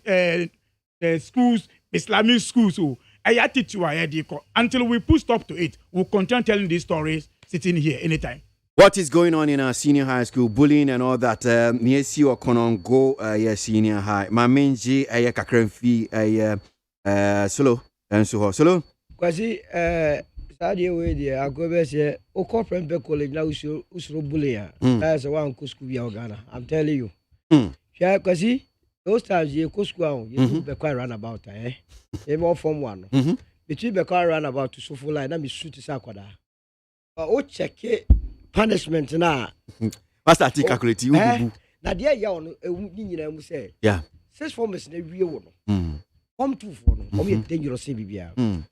schools, Islamic schools, or until we put stop to it, we'll continue telling these stories sitting here anytime. What is going on in our senior high school, bullying and all that? Yes, you are going go senior high. My main G, kakramfi, solo, and so solo. KWASI, Saturday way there, I go back here. O corporate college now usro bullying. That's a one school in Ghana. I'm telling you. Yeah, KWASI, those times you go school, you be quite run about, You more from one. Between be quite run about to so full line, I'm shoot to Sakwada. Oh, check it. Punishment now. What's that? Calculate you. Now, dear, you say, yeah. 6 formers in a real one. 2 for no, only dangerous CBBR.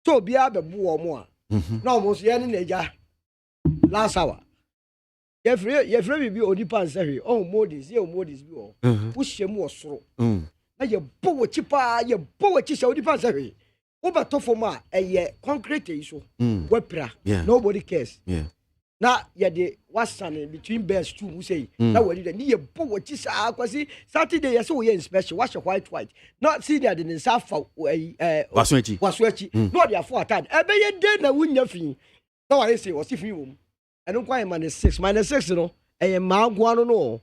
So be a boo more. No, most young in last hour. Your friend be only pants every. Oh, Modis, your Modis, push your more slow. Now your bow chipper, your bow chisel depends every. Over Tofoma, a year concrete issue. Wepra, nobody cares. Yeah. Now, the what's between bears two who say, now what did you bow chisel? KWASI Saturday, I saw you in special, wash a white. Not see that in South was not your 4 times. I bet you did not win your fee. No, I say, was if you. I don't quite -6, -6, you know, and Mount Guano.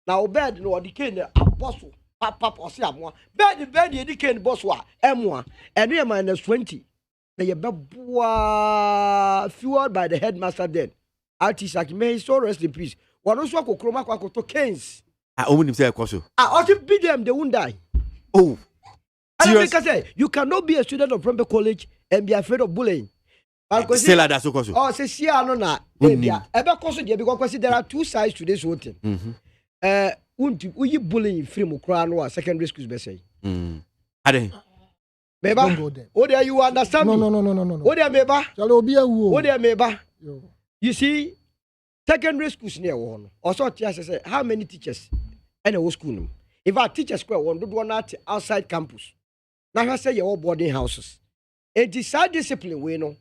Now, bed no decay apostle, papa or Samoa. Bed the decay boss, M1, and near -20. na ye beboa fueled by the headmaster then. Artist may so rest in peace. One also kokroma kwa to Keynes. Omunim say ekoso. Also beat them, they won't die. Oh. And I say you cannot be a student of Prempeh College and be afraid of bullying. Say like that so koso. Oh, say see no na. Because there are two sides to this whole thing. Bullying free mo kra no secondary schools be say. Ade. Meba. Oh there you understand me? No. Oh there meba. Shall be a wo. Oh there meba. You see secondary schools near one. Also teachers say how many teachers in a school no. If our teachers square one do one outside campus. Now I say your boarding houses. And decide discipline we know.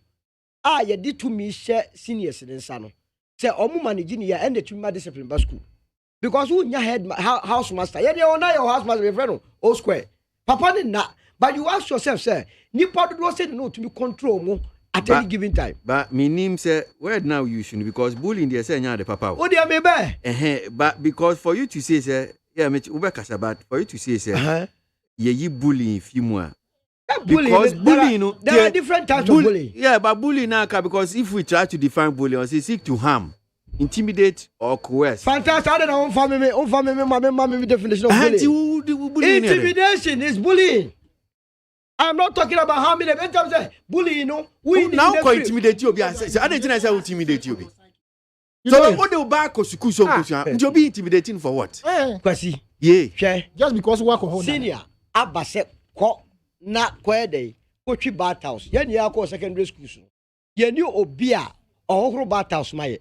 You did to me share seniors in Sano. Say omu managing ya and the two discipline by school. Because who your head house master? Yeah, they are not your house master, my friend. Oh square. Papa did not. But you ask yourself, sir, Nipa do say no to me control mo at any given time. But me name say where now you should because bullying they say the papa. Oh dear me be. But because for you to say say yeah me ubekasa but for you to say say ye bullying few more. Because bullying, there are different types of bullying. Yeah, but bullying now because if we try to define bullying, say seek to harm, intimidate or coerce. Fantastic. I don't know my definition of bullying. Intimidation is bullying. I'm not talking about harming them. Anytime say bullying, you know, we now can intimidate you. I didn't say intimidate you. So what the back of school you'll be intimidating for what? Kwasi. Yeah. Just because you work on senior abase ko na kwede kochi battles. Yen ya ko secondary school so. Yen you obia ohoro battles maye.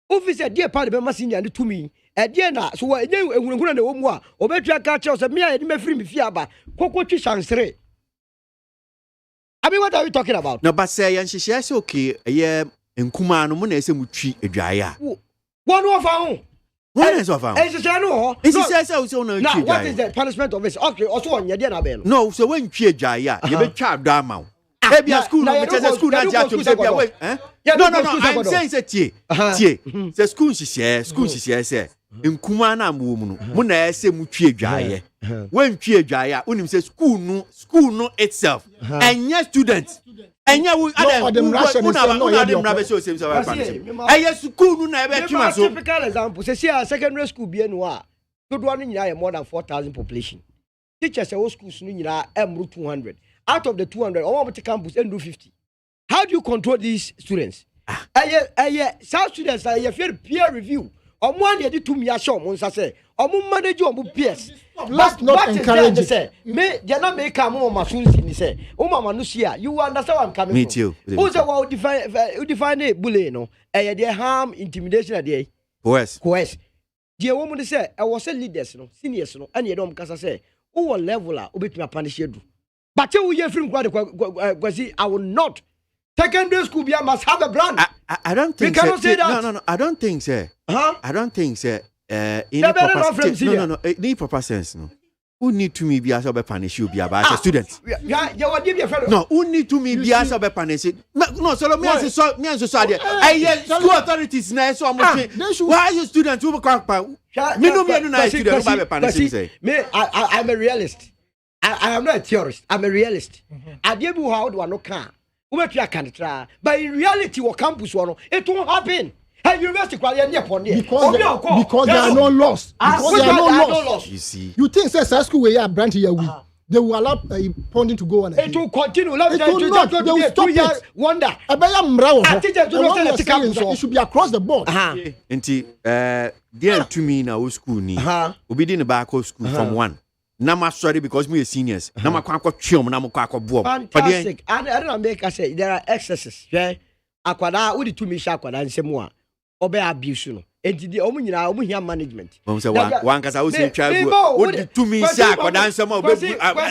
Officer dear part be senior to me. E dear na so we ehunhuna na wo mu a obetua ka che so me a me free me fi aba kokochi chansere. I mean, what are we talking about? No, but say and she okay, yeah, and Kumano Mona say mutri a dryer. One of our own. What is of our own? Now, what is the punishment of this? Okay, also on your dinner bell. No, so when you dryer, you be child drama. Maybe a school, school, no, I'm saying that the school she says, in Kumana woman, Mona say mutri dryer. When you dryer, unim says school no itself, and yes, students. And yeah, we are typical example. Say secondary school be no. Good one in more than 4,000 population. Teachers say schools no 200. Out of the 200, all of the campus and do 50. How do you control these students? Some students are peer review. One year to me show monsa say manage your peers. Let's not encourage it. Say me they not make am o masunsi ni say o mama no sia. You understand where I'm coming from? Me too. Who say what define it bullying no? They harm, intimidation dey. Coerce. The woman say I was a leaders no, seniors no, and you don't kasa say who level a obetumi punish you. But you hear from Kwasi, I will not. Secondary school must have a brand. I don't think. We cannot say that. No. I don't think so. I don't think so. In proper sense, no. Who need to me be as a punish you be about a student? No, who need to me be as a punish? No, so me as society. School authorities now so much. Why are you students who can't me no student who punish say. Me, I'm a realist. I am not a theorist. I'm a realist. I did how do I no can. But in reality, what campus one, it won't happen. Hey, university because there are no laws. Because there are no laws. You see, you think say school where you branch here we they will allow funding to go on. It will continue. It will not. They will stop it. Wonder. It should be across the board. There to me now school ni. We be in the back of school from one. Nama sorry because we are seniors. Nama kwa chum, nama kwa boom. Fantastic. I don't make us say there are excesses. Yeah, akwada udi to me shakwada and semua. Obe abuse no. Enti di omu nyina omu hia management. One cause I was in child. Udi to me shakwada and semua.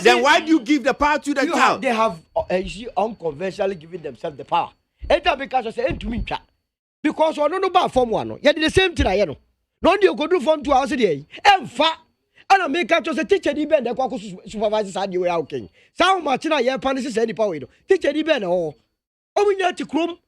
Then why do you give the power to the child? They have unconventionally given themselves the power. Enta because I say enti me twa. Because we no ba form one no. Yeah, the same thing I no. No dey go do form 2 hours dey. Emfa and make out as a teacher, the bend, the supervisors had you were out king. Some much na ye punishes any power. Teacher, the bend, oh, we need to chrome.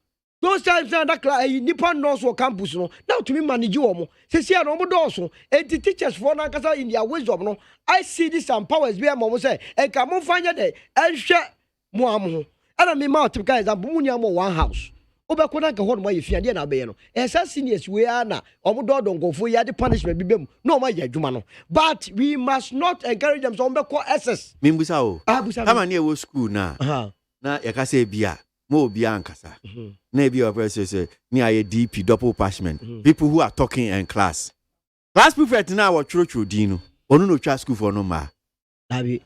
Those times that Nippon knows what campus no. Now to me, manage you. Say, I know also. And the teachers for Nakasa in their wisdom. No, I see this some powers be a moment say, and come on, find a day, and share Muamu. ana me ma typical example mu nya mo one house obekọ na nke ho no ma ye fiade na be no esa seniors we ana omododo nkofo ya de punishment bibem no ma ya adwuma no but we must not encourage them so ombekọ SS mimbusa o kama ne wo school na yakasa bia mo obi ankasa na bia say ni aye DP double punishment people who are talking in class prefect na wo churo din no onu no twa school for no ma abi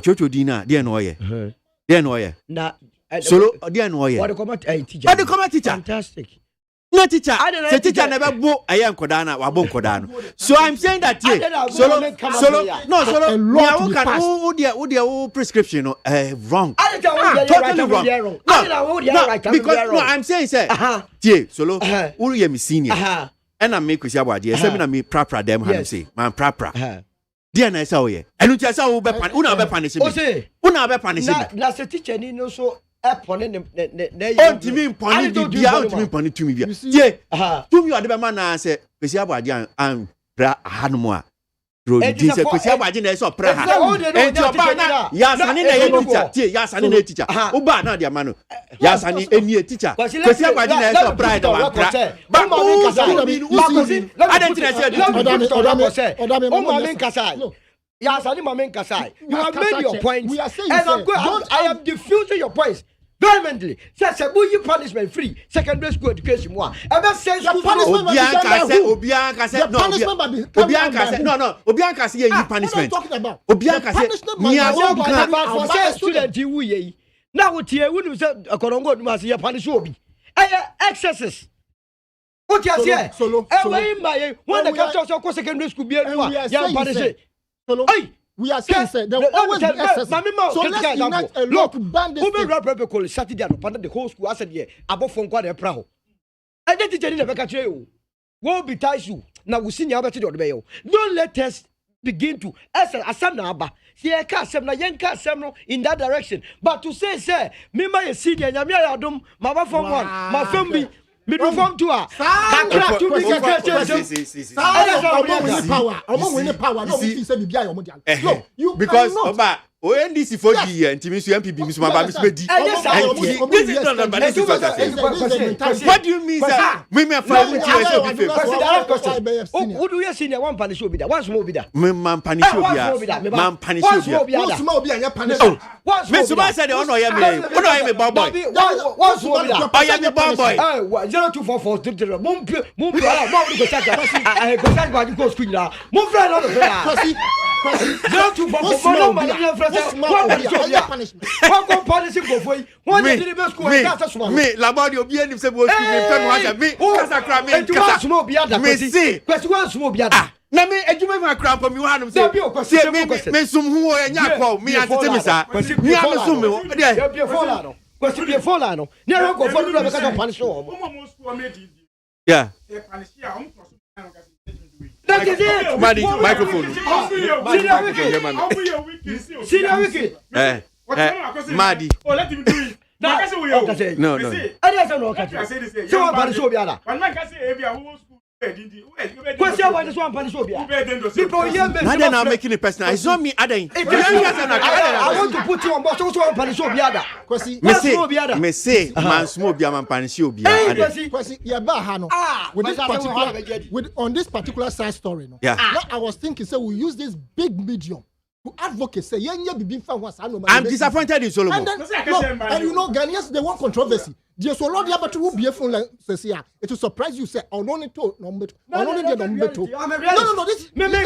churo din na de no ye na solo dia no ye what the comment teacher what the comment teacher fantastic no teacher say teacher never bo aye nkoda na wa bo nkoda no so I'm saying that solo me can who prescription no wrong totally wrong because I'm saying say solo who ye me senior and I make kwesi abode say me na me prapra dem han say man prapra dia na say oye enu tia say wo be pan una be punish me una be punish me na say teacher ni no so epone ne ontimi mponi bia ontimi mponi tumi bia tumi ade be man na say kwesi abode an pra hanmo a di say kwesi abode na say pra ha enti oba na ya sani na ye teacher ya sani na teacher oba na dia mano ya sani eni teacher kwesi abode na say pra da man pra ba mo you have made your points and I am diffusing your points vehemently. Say you punishment free secondary school education mo ebe say school obianka say ye you punishment obianka say say student wu ye na wo tie wu nim say akorongo dum as ye punish obi excesses. What you say? Solo. When the capture of secondary school be Solo. We are saying there will always be excess. So let's enact a law to ban this. Who rap call Saturday and the whole school I said yeah above from quad praho. And then teacher never catch you. Won't be ties you. Now we see you about to do. Don't let us begin to asam na aba. Here ka sem na yen ka sem no in that direction. But to say me my senior nyame adom my form 1 my family me do form 2 ah kakra to be power no we say bibia your money no you because oba ONDC for the year ntimi so MPB mi so ma ba mi so di what do you mean sir we me for we who do you see na one punish obi da one small obi da man punish obi anya punish me so ba say the ono ya me boy one small obi da oh ya me boy 0244 mon ala mo go check go check go school na mon friend no go 0244 me la body obi enim se bo school me tell me kasa kra me kasa me see na me adwuma ma kra pa me wa hanum se me sum hu o nya kwa me atete me sa me am sum me de be fola no kwesi be fola no ne ro go fola do be ka punish no yeah that is it microphone Senior wiki Madi oh let him do it no no I don't know so one punish obi ada one man can say every who school question about this one punish obi people here now making it personal it's not me adan I want to put you on board so one punish obi ada me say man small obi man punish obi kwesi ya ba ha no with on this particular side story no now I was thinking say we use this big medium to advocate say yenya bibi fa ho asa no. I'm disappointed in Solomon. And you know Ghanaians they want controversy. There's a lot about who be phone like say it will surprise you say no this is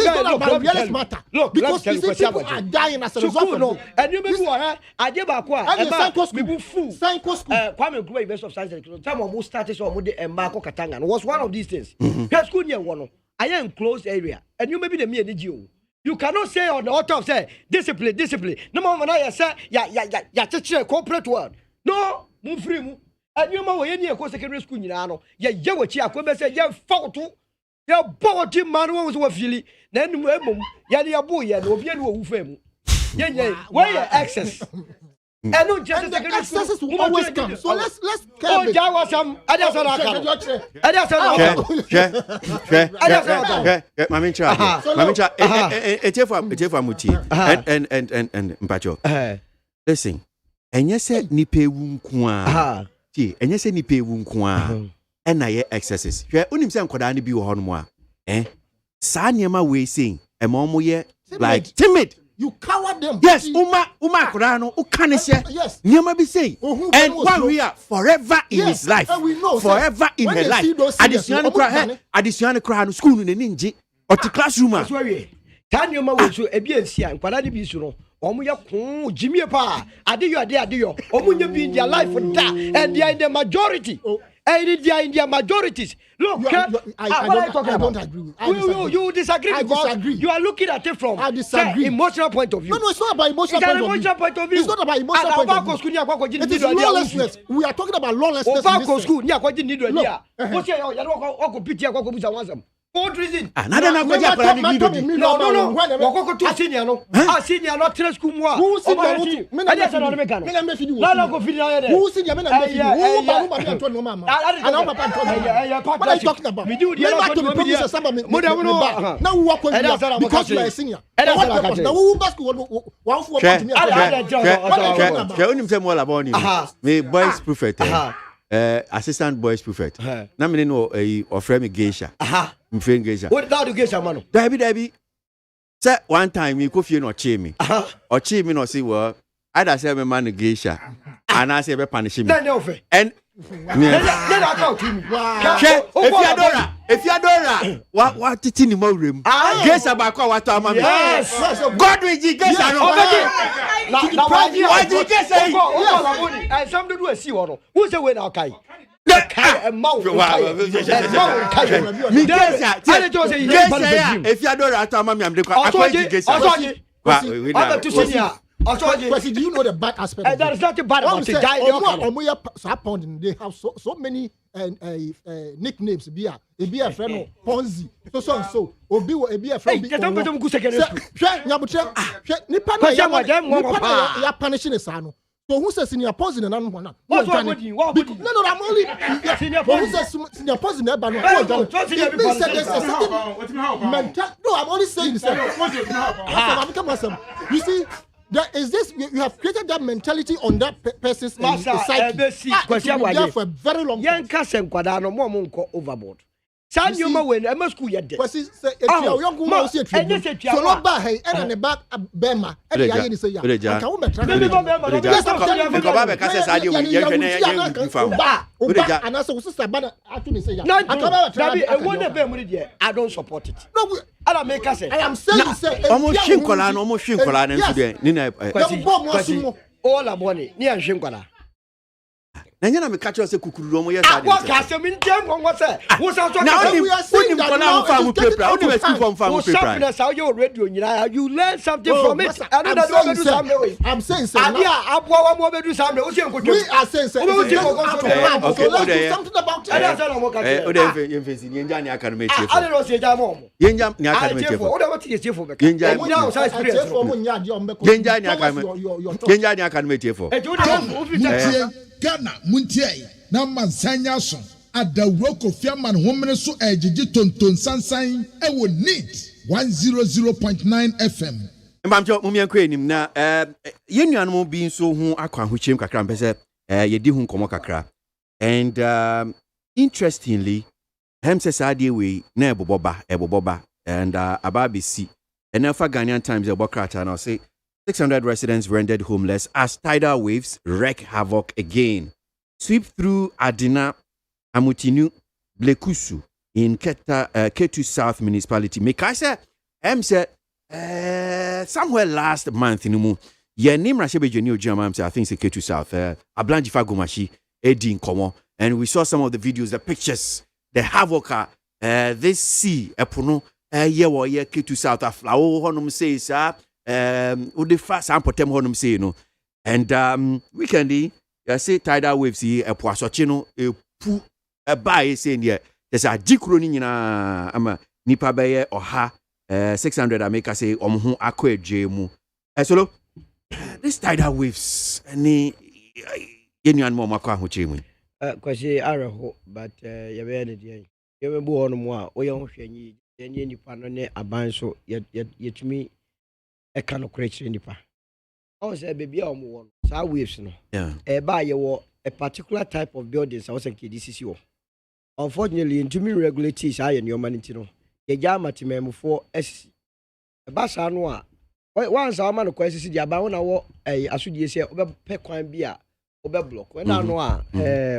not about reality matter. Look, because you see people are dying as a result of no. And you be who ade ba kwa e ba Sanko school Kwame Nkrumah University of Science time we started so we embark Katanga was one of these things. That school near one I am closed area and you maybe the me NGO. You cannot say on the author of say discipline. No more na say ya teach corporate world. No, move free mu. And you ma we any ko secondary school nyina no. Ya wachi akobe say ya fault. Ya body man wo so feel. Na enu emom ya ne abo ye na obi enu owu fam. Ye where your access. And no just secondary excesses will always come. So let's oh there was some Mami Cha, and Mpacho. Listen, ɛnyɛ sɛ nipa ewu nko a tie ɛnyɛ sɛ nipa ewu nko a ɛna yɛ excesses hwɛ onim sɛ nkɔdaa no bi wɔ hɔ no mu a saa nneɛma wei sei ɛma ɔmo yɛ like timid. You cover them. Yes, Uma akɔdaa no woka ne hyɛ nneɛma bi sei and one we are forever in his life forever in her life adesua no kora no school no n'ani ngye ɔte classroom a taa nneɛma wɔ so ebi ansia nkwadaa no bi so no ɔmo yɛ koo gyimie paa adeyɔ ɔmo nyɛ bi in their life da and they are in the majority and they are in their majorities. Look, I don't agree. You disagree because you are looking at it from emotional point of view. No, it's not about emotional point of view. It's not about emotional point of view. It is lawlessness. We are talking about lawlessness. What reason? Another no. Wakoko to senior no. Senior not train school more. Who senior? I just don't make no. No go feed there. Who senior? What are you talking about? We do the police somebody. Now walk with because you are a senior. Now who basketball one for me. Can you tell me all about him? Me boys prophet. Assistant boys prophet. Na me no offer me geisha. Mfeng geisha. What that geisha man? Dabi. Say one time me ko fie no che me. O che me no say well, I say me man geisha. And I say be punish me. And if you adora, what titi ni mo rem. Geisha ba kwa what am me. God will geisha no. Why geisha? And some do a see or who say we now kai. If you adora to am me am de kwa akwa geisha. Do you know the bad aspect? There is nothing bad about it. They have so many nicknames. Be a friend Ponzi. So. Obi a friend. You are punishing a son. So who says senior Ponzi and another one? No, I'm only senior Ponzi never. No, I'm only saying you see. There is this. You have created that mentality on that person's psyche. There for a very long time. Overboard. San you when I'm school yet. So not bad. Hey, and the back Bema. I don't support it. No, I am saying almost shinkola and all our money near Shinkola. Nanya me catch us kukuru mo yes ade. What can me dem kon what say? Who say so now we are saying that now farm paper. How do we speak from farm paper? How you radio nyina you learn something from it. I know that we do something. I'm saying say. Adia aboa mo be do something. We are saying say. Okay, something about it. O dey emphasize yenja ni aka no me tie. I don't say jam mo. Yenja ni aka no me tie. O dey what tie for be. Yenja ni aka no me tie for. Ghana MONTIE na mansanya so adawroko fiaman homene so ejiji tonton sansan e wo NEET 100.9 FM. Mbamjo mumianko enim na yenuanom bi nso hu akwa hochiem kakra mpese yedi hu nkomo kakra and interestingly hem se saade we na eboboba and ababisi and for Ghanaian Times ebokrata now say 600 residents rendered homeless as tidal waves wreak havoc again. Sweep through Adina, Amutinu, Blekusu in Ketu South Municipality. Mekasa, somewhere last month, ye name Rashebe Jenio Jama, I think it's Ketu South, Ablanji Fagumashi, Edi in Komo, and we saw some of the videos, the pictures, the havoc, this sea, Epono, ye Ketu South, a flower, honum says, the fast ampotem honum say no and weekendy you say tidal waves here a poasochino a pu a buy saying yeah there's a jikro ni nyina ama nipa beye oha 600 ameka say omhu akwa mu so this tidal waves any yenuan mo makwa hoche mu kwase areho but ye be ne die ye be bo honum a oye ho hwanyi ye nipa no ne aban so yetumi eka no correction nipa I say baby one. So waves no. Yeah. Buy you a particular type of buildings. I was saying this is you. Unfortunately, into me regulate I and your money no. Ye jama timem for SC. Basa no once our man kwesi di aba wona wo asudie se obepɛ kwan bi a obeblock when I know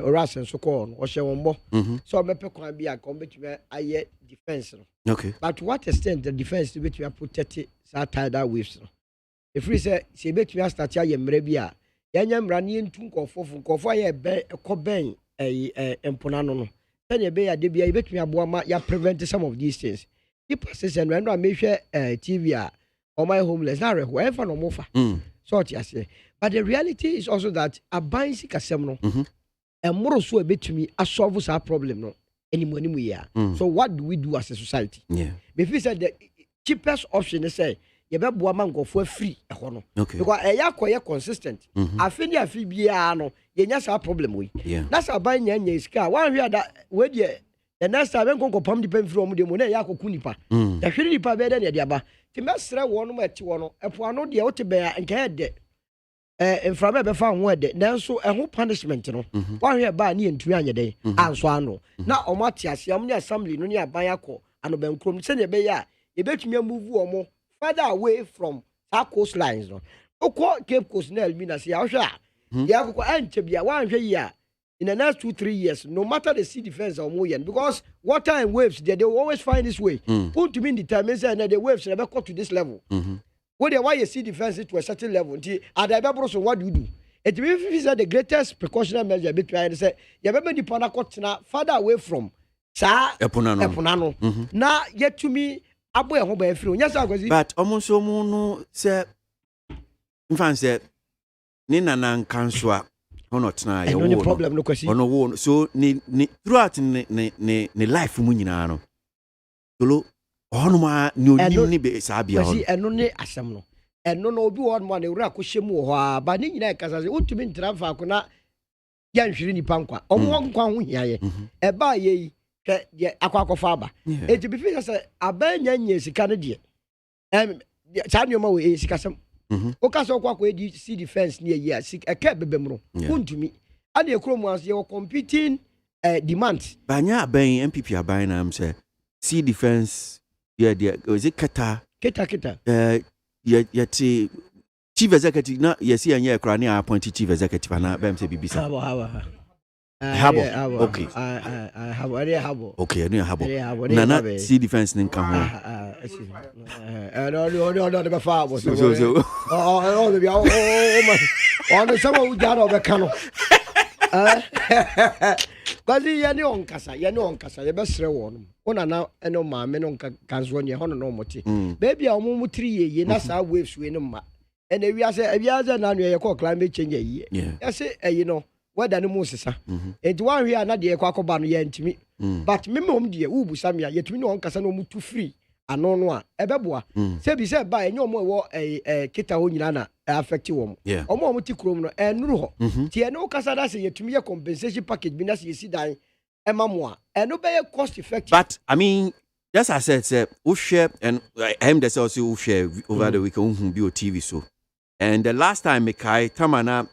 orasen so call no ohye wonbo so obepɛ kwan bi a kon betumi aye defense no. Okay. But to what extent the defense betumi protect that tidal waves no. If we say betumi start aye mra bi a yanya mra ne ntu nkofo aye ben empona no. Then you be a debia betumi aboa ma ya prevent some of these things. People say and when I make sure TV or my homeless now wherever no more so I say. But the reality is also that a buying sick asem no and more so a bit to me a solve our problem no anymore we are. So what do we do as a society? Yeah. If we said the cheapest option is say you better boa man go for free okay. Because a consistent. I feel ya feel no you nyasa a problem we. Yeah. That's a buying is car. One here that where the next time when go pam depend from the money ya ko kunipa. The hwiri nipa be de ne ba. Ti mesre wo no mati wo no epo ano de wote be nka de enframa be fa ho de nanso eho punishment no. One here ba ne ntumi anye den anso ano. Na omati asiam ne assembly no ne aban akọ ano be nkrom se ne be ya e betumi move wo mo further away from our coastlines no. Okọ Cape Coast na elmina se ya hwa ya akọ anche bia wan hwe ya in the next 2-3 years, no matter the sea defense or more, because water and waves, they will always find this way. Put to mean determines that the waves never got to this level. What they why you see defense to a certain level? At the so what do you do? It means that the greatest precautionary measure between say, you remember the Panacotna farther away from Sa Eponano. Now, yet to me, Abu and Hoba Fru. Yes, I was. But almost so no, sir. In fact, said Nina Nan Kanswa. Not now. No problem, no question. No, so throughout ne life mu nyina no. Tolo onuma ni be sabia ho. Eno ne asem no. Eno no obi won ma ne wura ko hyemu ho a ba ne nyina kasa se utumi ntrafa ko na ya nhwiri nipa nkwa. Omo nkwa ho hiaye. E ba ye hwe akwakofa aba. E ti bi fi se abanya nya sika ne de. Cha nyoma we sika sem. Okaso kwa edi sea defense near year eke bebemro untumi ade ekromu as you competing demands banya ben MPP aban na am say sea defense yeah is it keta yeti chief executive na yesi anya ekra ne appoint chief executive na bem say bibisa habo okay I have area habo okay area habo na sea defense nin kan ho no be fa bo so oh be oh no sama u jaro be kano Kwasi ye ne onkasa ye be sere wo no ona na eno ma me no kanzo ne ho no moti baby a omo mu 3 ye na sa waves we no ma ene wi ase na no ye call climate change ye say you know whether no musisa enti wan hwe na de ekwa akoba no ye ntimi but me mom de ubu samia yetumi no onkasa no mutu free ano no a ebeboa se bi se ba enyo mo wo kita ho nyina na affect wo mo ti krom no enuru ho ti ene okasa da se yetumi ye compensation package bi na se yesi dan ema mo a eno be cost effective. But I mean just as I said we share and him that also we share over the weekend be on TV so and the last time Mekai Tamana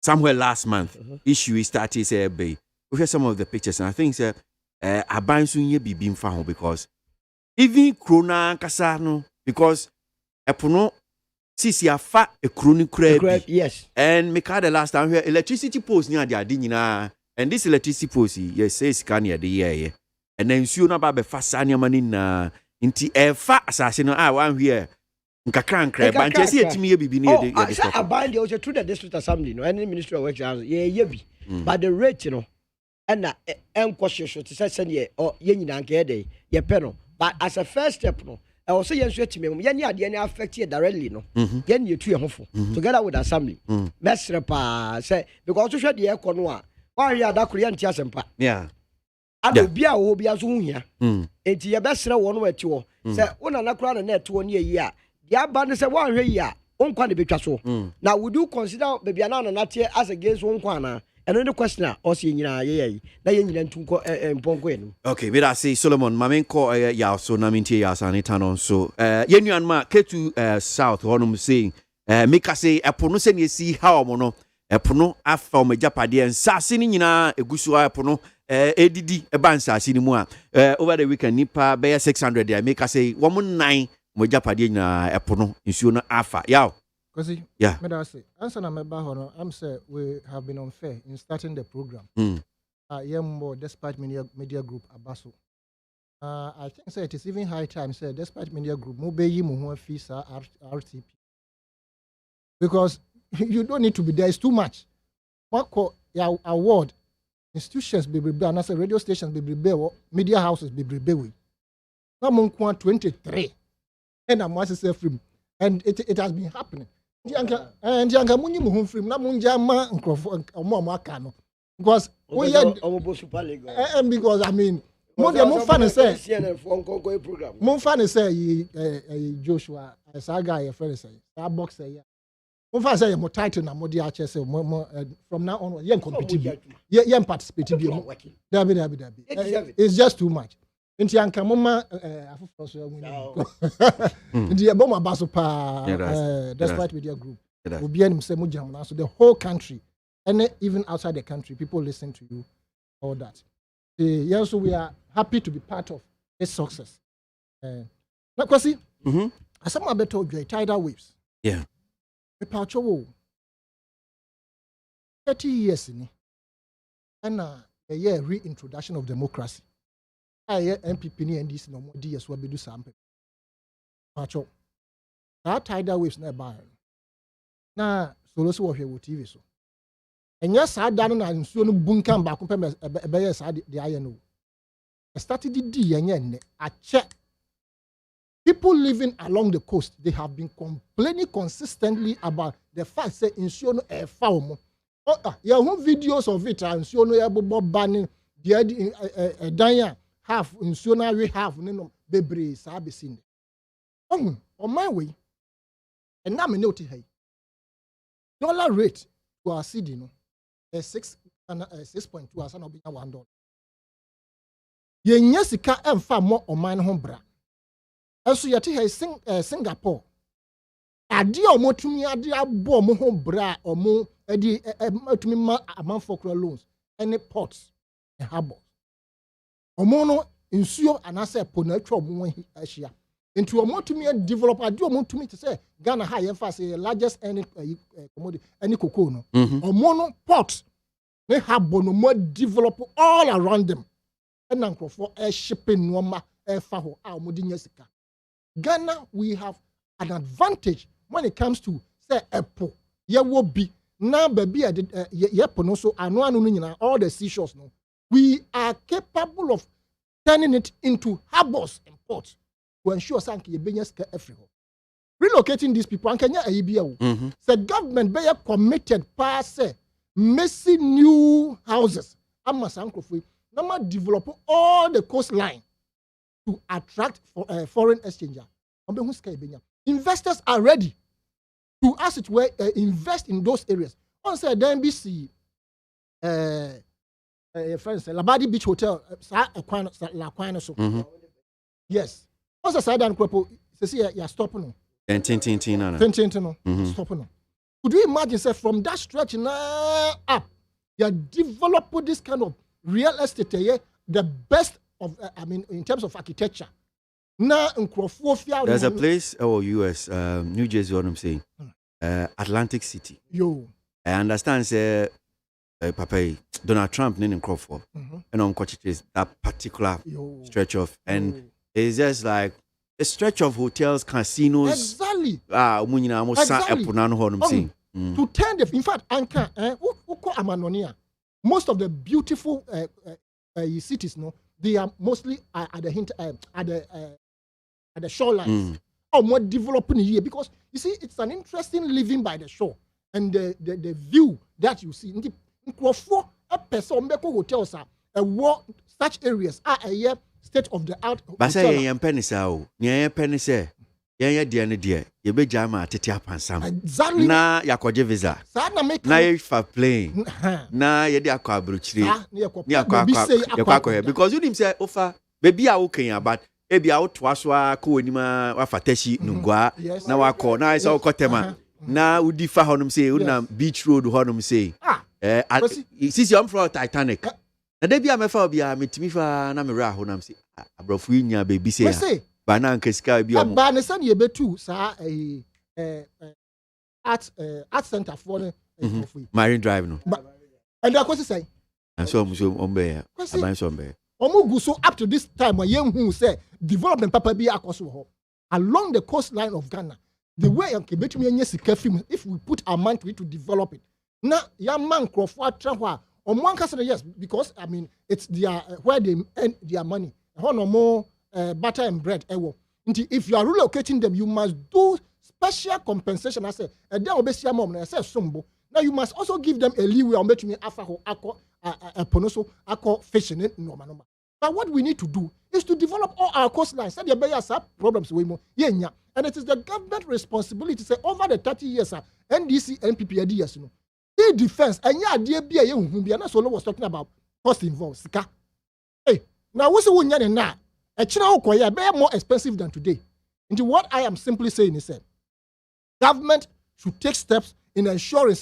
somewhere last month, issue started say we hear some of the pictures and I think say aban so nye bibim fa ho because even krona kasa no because epono sisi afa ekroni kra yes and me ka the last time here electricity post ni ade nyina and this electricity post yes say sika ni ade ye and then nsuo na ba be fa sa ni amani na nti fa asase no wan here nkakra ba nche si etimi ye bibi ni ye aban dey through the district assembly no any ministry of works ye bi but the rate no na enkwosho to say ye nyina nka ye dey ye pe no but as a first step no also yen so etimi ye ni ade ni affect ye directly no ye ni etu ye hofo together with assembly mesre pa say because hwe de ye ko no a wan hwe adakoro ye ntia asempa ado bia wo bia so huhia enti ye besre wo no ati wo say una na kura na ati wo ne yi a ya ba ne say wan hwe yi a onkwa ne betwa so now would you consider baby na na tie as against onkwa na and the question also nyina ye na ye nyina ntunko mponko enu. Okay, we say Solomon mamen ko ya so na mintie ya sanita no so ye nuan ma K2 South honum saying Make us say a pono send you see how mono a pono afa o majapade and sasini nyina egusua pono ADD a bansa sinimua over the weekend nipa bear 600 there make us say 119 majapade na a pono insuno afa yaw because yeah me da say answer na me ba hono am say we have been unfair in starting the program more despite media group abaso I think say it is even high time say despite media group mo be yi mo ho afisa RTP because you don't need to be there. It's too much. What call your award institutions be and I say radio stations be media houses be we. Now mon 23 and I'm was say film and it has been happening. And yanga munyi mu film na munja ma nkrofo omo aka no because we and because I mean mon fan say mon fan say Joshua as a guy a friend say that boxer yeah. Mfa say mo title na mo di ache say from now on yen compete yen participate bi dabi it's just too much nti anka mo ma afoforo so nti e bo ma baso pa despite media group obi anim say mo jam na so the whole country and even outside the country people listen to you all that yeah, so we are happy to be part of this success na kwasi asama beto dwe tidal waves yeah Pacho 30 years ni and a year reintroduction of democracy. I MPP ni NDC no more DS we do sample. Pacho that tidal waves na ba na solo so wo TV so. Enya sa da no na nsuo no bunkan ba ko pe be yes sa de aye no. Started di enya nne a check. People living along the coast, they have been complaining consistently about the fact that insuno e fa you have videos of it and insuno e bobo banning the danya half insuno we have no bebre sa be seen. On my way, and now me note here. Dollar rate to our city no 6.2 as an obi $1. Ye nyesika emfa mo oman ho bra. Also, yet Singapore. Adi omotumi adi abo mo ho bra omo edi otumi ma amount for loans any ports and harbors. Omo no nsuo anase po na atwa omo ahia. Into omotumi develop adi omotumi to say Ghana high emphasis largest any commodity any cocoa no. Omo no ports they harbor no more develop all around them. And for air shipping no air faho a omodi nyesika. Ghana, we have an advantage when it comes to say Apple. Ye will be now, baby. So all the seashores. No, we are capable of turning it into harbors and ports to ensure sanki business everywhere. Relocating these people and Kenya ABO. The government be committed pass messy new houses. Amasankrofui. Nama develop all the coastline to attract foreign exchanger. Investors are ready to, as it were, invest in those areas. On say the NBC, friends, Labadi Beach Hotel, yes. Also, side and crop, you're stopping. Stopping. Could you imagine, say, from that stretch now up, you develop this kind of real estate, the best of, in terms of architecture. There's a place, US, New Jersey, what I'm saying, Atlantic City. Yo. I understand, say, Papa, Donald Trump, in Crawford, and on coaches that particular stretch of, and it's just like a stretch of hotels, casinos. Exactly. Exactly. To turn the, in fact, Anka, most of the beautiful cities, no, they are mostly at the shorelines or more developing here because you see it's an interesting living by the shore and the view that you see. Hotels are such areas are a state of the art. But say you penny say, yeah, dear, you be jama tete apansam. Exactly. Na yakoje visa. Na you for plane. Na ye de akwa abrochire. Ni akwa because you him say offer baby a okay but ebi a woto aso a ko onima wa fatashi nungwa na wakọ na isa okotema na udi fa honum say una beach road honum say sisi am from Titanic na da bia me fa bia metimi fa na me ra honum say abrofu nya baby say ba na nkasika bia mo ba ne san ye betu sa art center for Marine Drive no and that was say and so ombe aban so ombe omugu so up to this time when yen say development papa bi akoso along the coastline of Ghana the way betumi anya sika film if we put our mind to it to develop it na ya man crofo atra ho a omo anka yes because I mean it's their where they earn their money no more butter and bread ewo if you are relocating them you must do special compensation I say and then obesia mom na say sombo now you must also give them a leeway on betumi afa ho akọ ponoso akọ fishing normal. But what we need to do is to develop all our coastlines. Said the problems we more. And it is the government responsibility to say over the 30 years, NDC, NPP, ADS, you know, the defense, and yeah, dear BA, and Solo was talking about cost involved. Sika. Hey, now what's the one now? A China be more expensive than today. Into what I am simply saying is that government should take steps in ensuring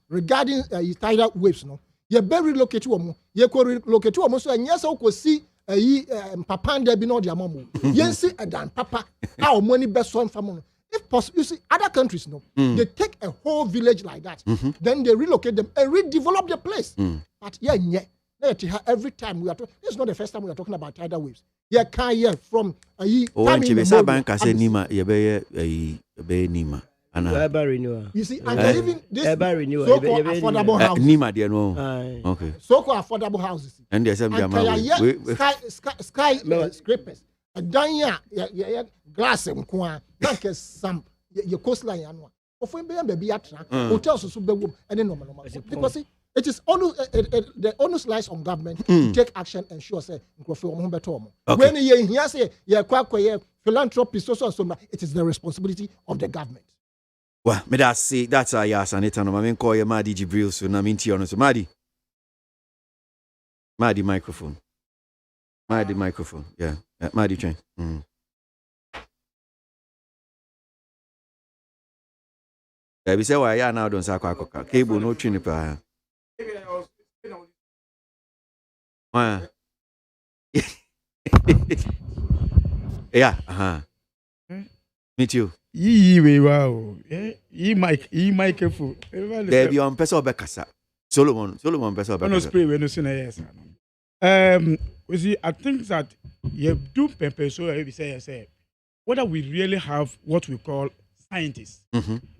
regarding tidal waves, no. Ye be relocate wo ye ko relocate wo so anya so ko si papa nda bi no dia mamu ye si edan papa a o money be so mfa mo if possible you see other countries no they take a whole village like that then they relocate them and redevelop the place but every time we are talking, this is not the first time we are talking about tidal waves can from Nima. You see, and even this so-called affordable houses. Okay. So-called affordable houses. And there's some sky scrapers. And then glass and kwa. Like some your coastline anwa. Of when baby atra hotels so be and then normal. Because it is almost the onus lies on government to take action and ensure say when you hear say philanthropy so it is the responsibility of the government. Well, me that say that's a yes and it no me call you Madi Jibril so na minti ono so Madi microphone yeah Madi train yeah we say why ya now don't say akwa cable no tune pa yeah me too. Wow. Mike careful. There be on person obekasa. Solomon person obekasa. No spray we no say yes. We see I think that you do pepper so we say whether we really have what we call scientists,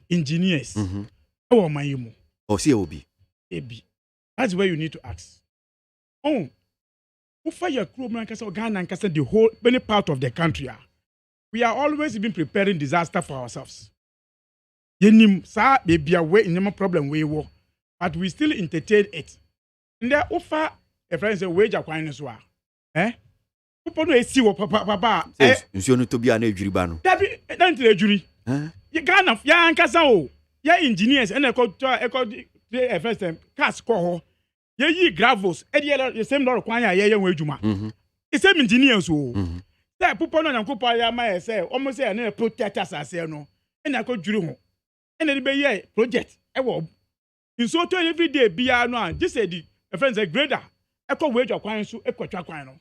engineers. Our mayimo. Or COB. AB. That's where you need to ask. Oh, who fire crew man can say Ghana and can the whole many part of the country are. We are always even preparing disaster for ourselves. Yenim sa baby away in no problem we wo, but we still entertain it. And there offer a friend say wage akwan so a. People no esi wo papa. Nso no to bia na adwuri ba no. Dabi na ntire adwuri. Ye Ghana ya ankasa o. Ya engineers and a first time cars call ho. Ye yi gravels e the same lot kwan ya ye adwuma. The same engineers o. That people no nyankopon ya ma say almost say na protectors asase no na akwadwuru ho na be ye project e wo nso to every day bia no and this the friends say grader e ko wage akwan so e kwatwa kwan no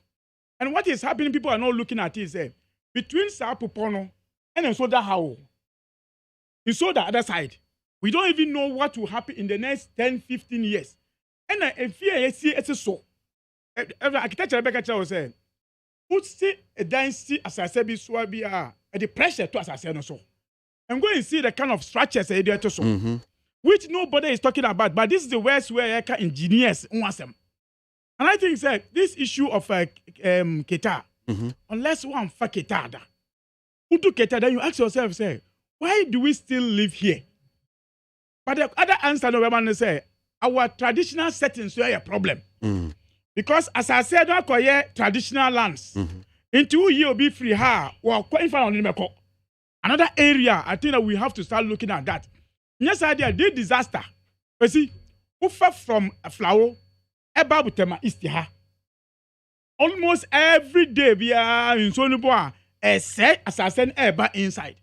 and what is happening people are not looking at is between sa people no and so that how so the other side we don't even know what will happen in the next 10-15 years and if fear see it's so architecture be ka tell say put see a density as I said, the pressure to as I said so. And go and see the kind of structures I did so, which nobody is talking about. But this is the West where engineers want them. And I think this issue of Qatar, unless one for Qatar, who do Qatar, then you ask yourself, why do we still live here? But the other answer, no one say our traditional settings were a problem. Because as I said, I call traditional lands. Into you be free or another area, I think that we have to start looking at that. Yes, I did disaster. You see, offer from a flower, about tema istiha. Almost every day we are in Sonuboa, a set as I said, inside.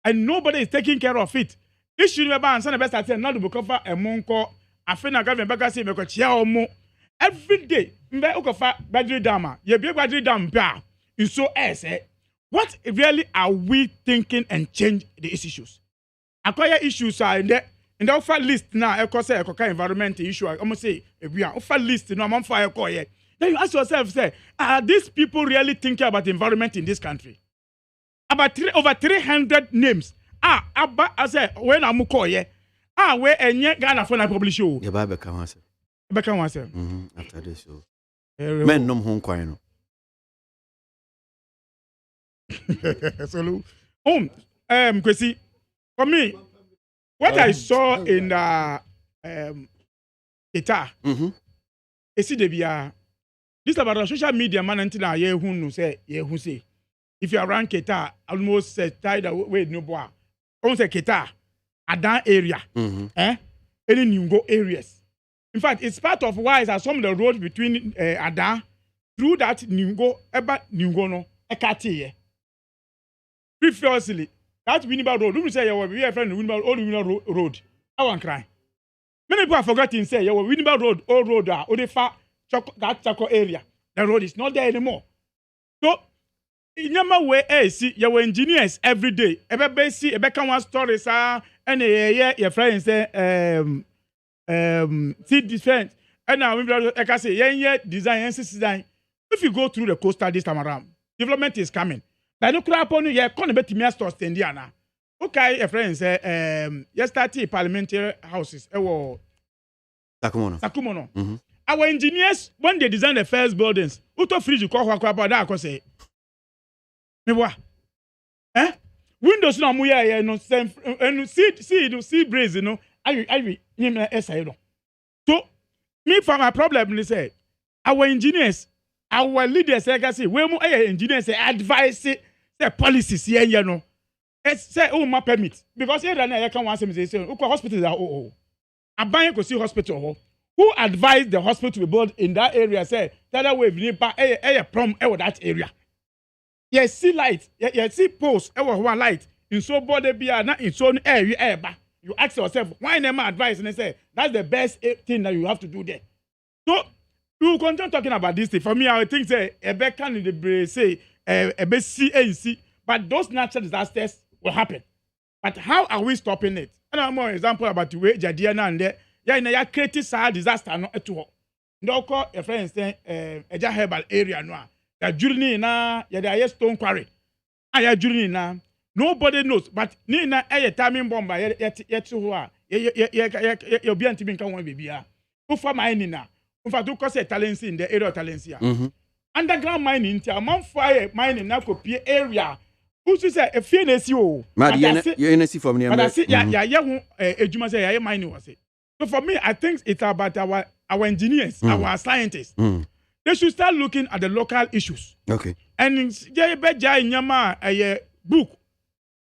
and nobody is taking care of it. Issue me ba ansa na best at na do cover emonko afena government beka say me ko chia omo every day mbe ukofa Badri Dam ye bi Badri Dam pa so say what really are we thinking and change the issues acquire issues are in the offer list now e say e environment issue almost say we are offer list no am for e then you ask yourself say are these people really thinking about the environment in this country about over 300 names Abba I say when I'm koye we enye Ghana for na publish show ye ba be ka wan say after this show men nom ho kwan no so Kwesi, for me what I saw in the Qatar esi de bia this about social media man until na ye hu no say ye hu say if you are around Qatar almost tied away no boy on say Qatar Adan area any Ningo areas. In fact, it's part of why is some of the roads between Adan through that Ningo eba Ningo no ekati previously that Winneba road we say we are friend Winneba old Winneba road I want cry many people have forgotten say Winneba road old road odefa that Chako area the road is not there anymore so inyama we see your engineers every day ebe see ebe kan one story sa and your friends say see defense and now we can say design design if you go through the coastal this time around development is coming but no crap on you can be to stores Indiana okay your friends say yesterday parliamentary houses Takumono our engineers when they design the first buildings auto fridge you call about that say windows no muya no and see breeze no I him so me for my problem is say our engineers our leaders like say we mu engineers say advise say policies here no say my permit because here na you can want say hospitals are aban go see hospital who advised the hospital to be built in that area say that way nipa prom that area. Yes, see light. Yes, see post. One light. In so body be not in so area. You ask yourself, why never advice? And they say that's the best thing that you have to do there. So you continue talking about this thing. For me, I think say a can in the say a see, but those natural disasters will happen. But how are we stopping it? And I'm more example about the way Jadiana and there. Yeah, creating sad disaster no at all. No call a friend say a herbal area no. Ya journey na ya dey stone quarry aya journey na nobody knows but ni na timing bomb yet ho a ye obi antimi nka won bebia who for mining na in fact who cause talents in the area of talents underground mining ntia man fire mining na kopie area who say e fie na si o you na see from near but I see ya hu ejuma say ya mining was it so for me I think it's about our engineers our scientists they should start looking at the local issues. Okay. And they book.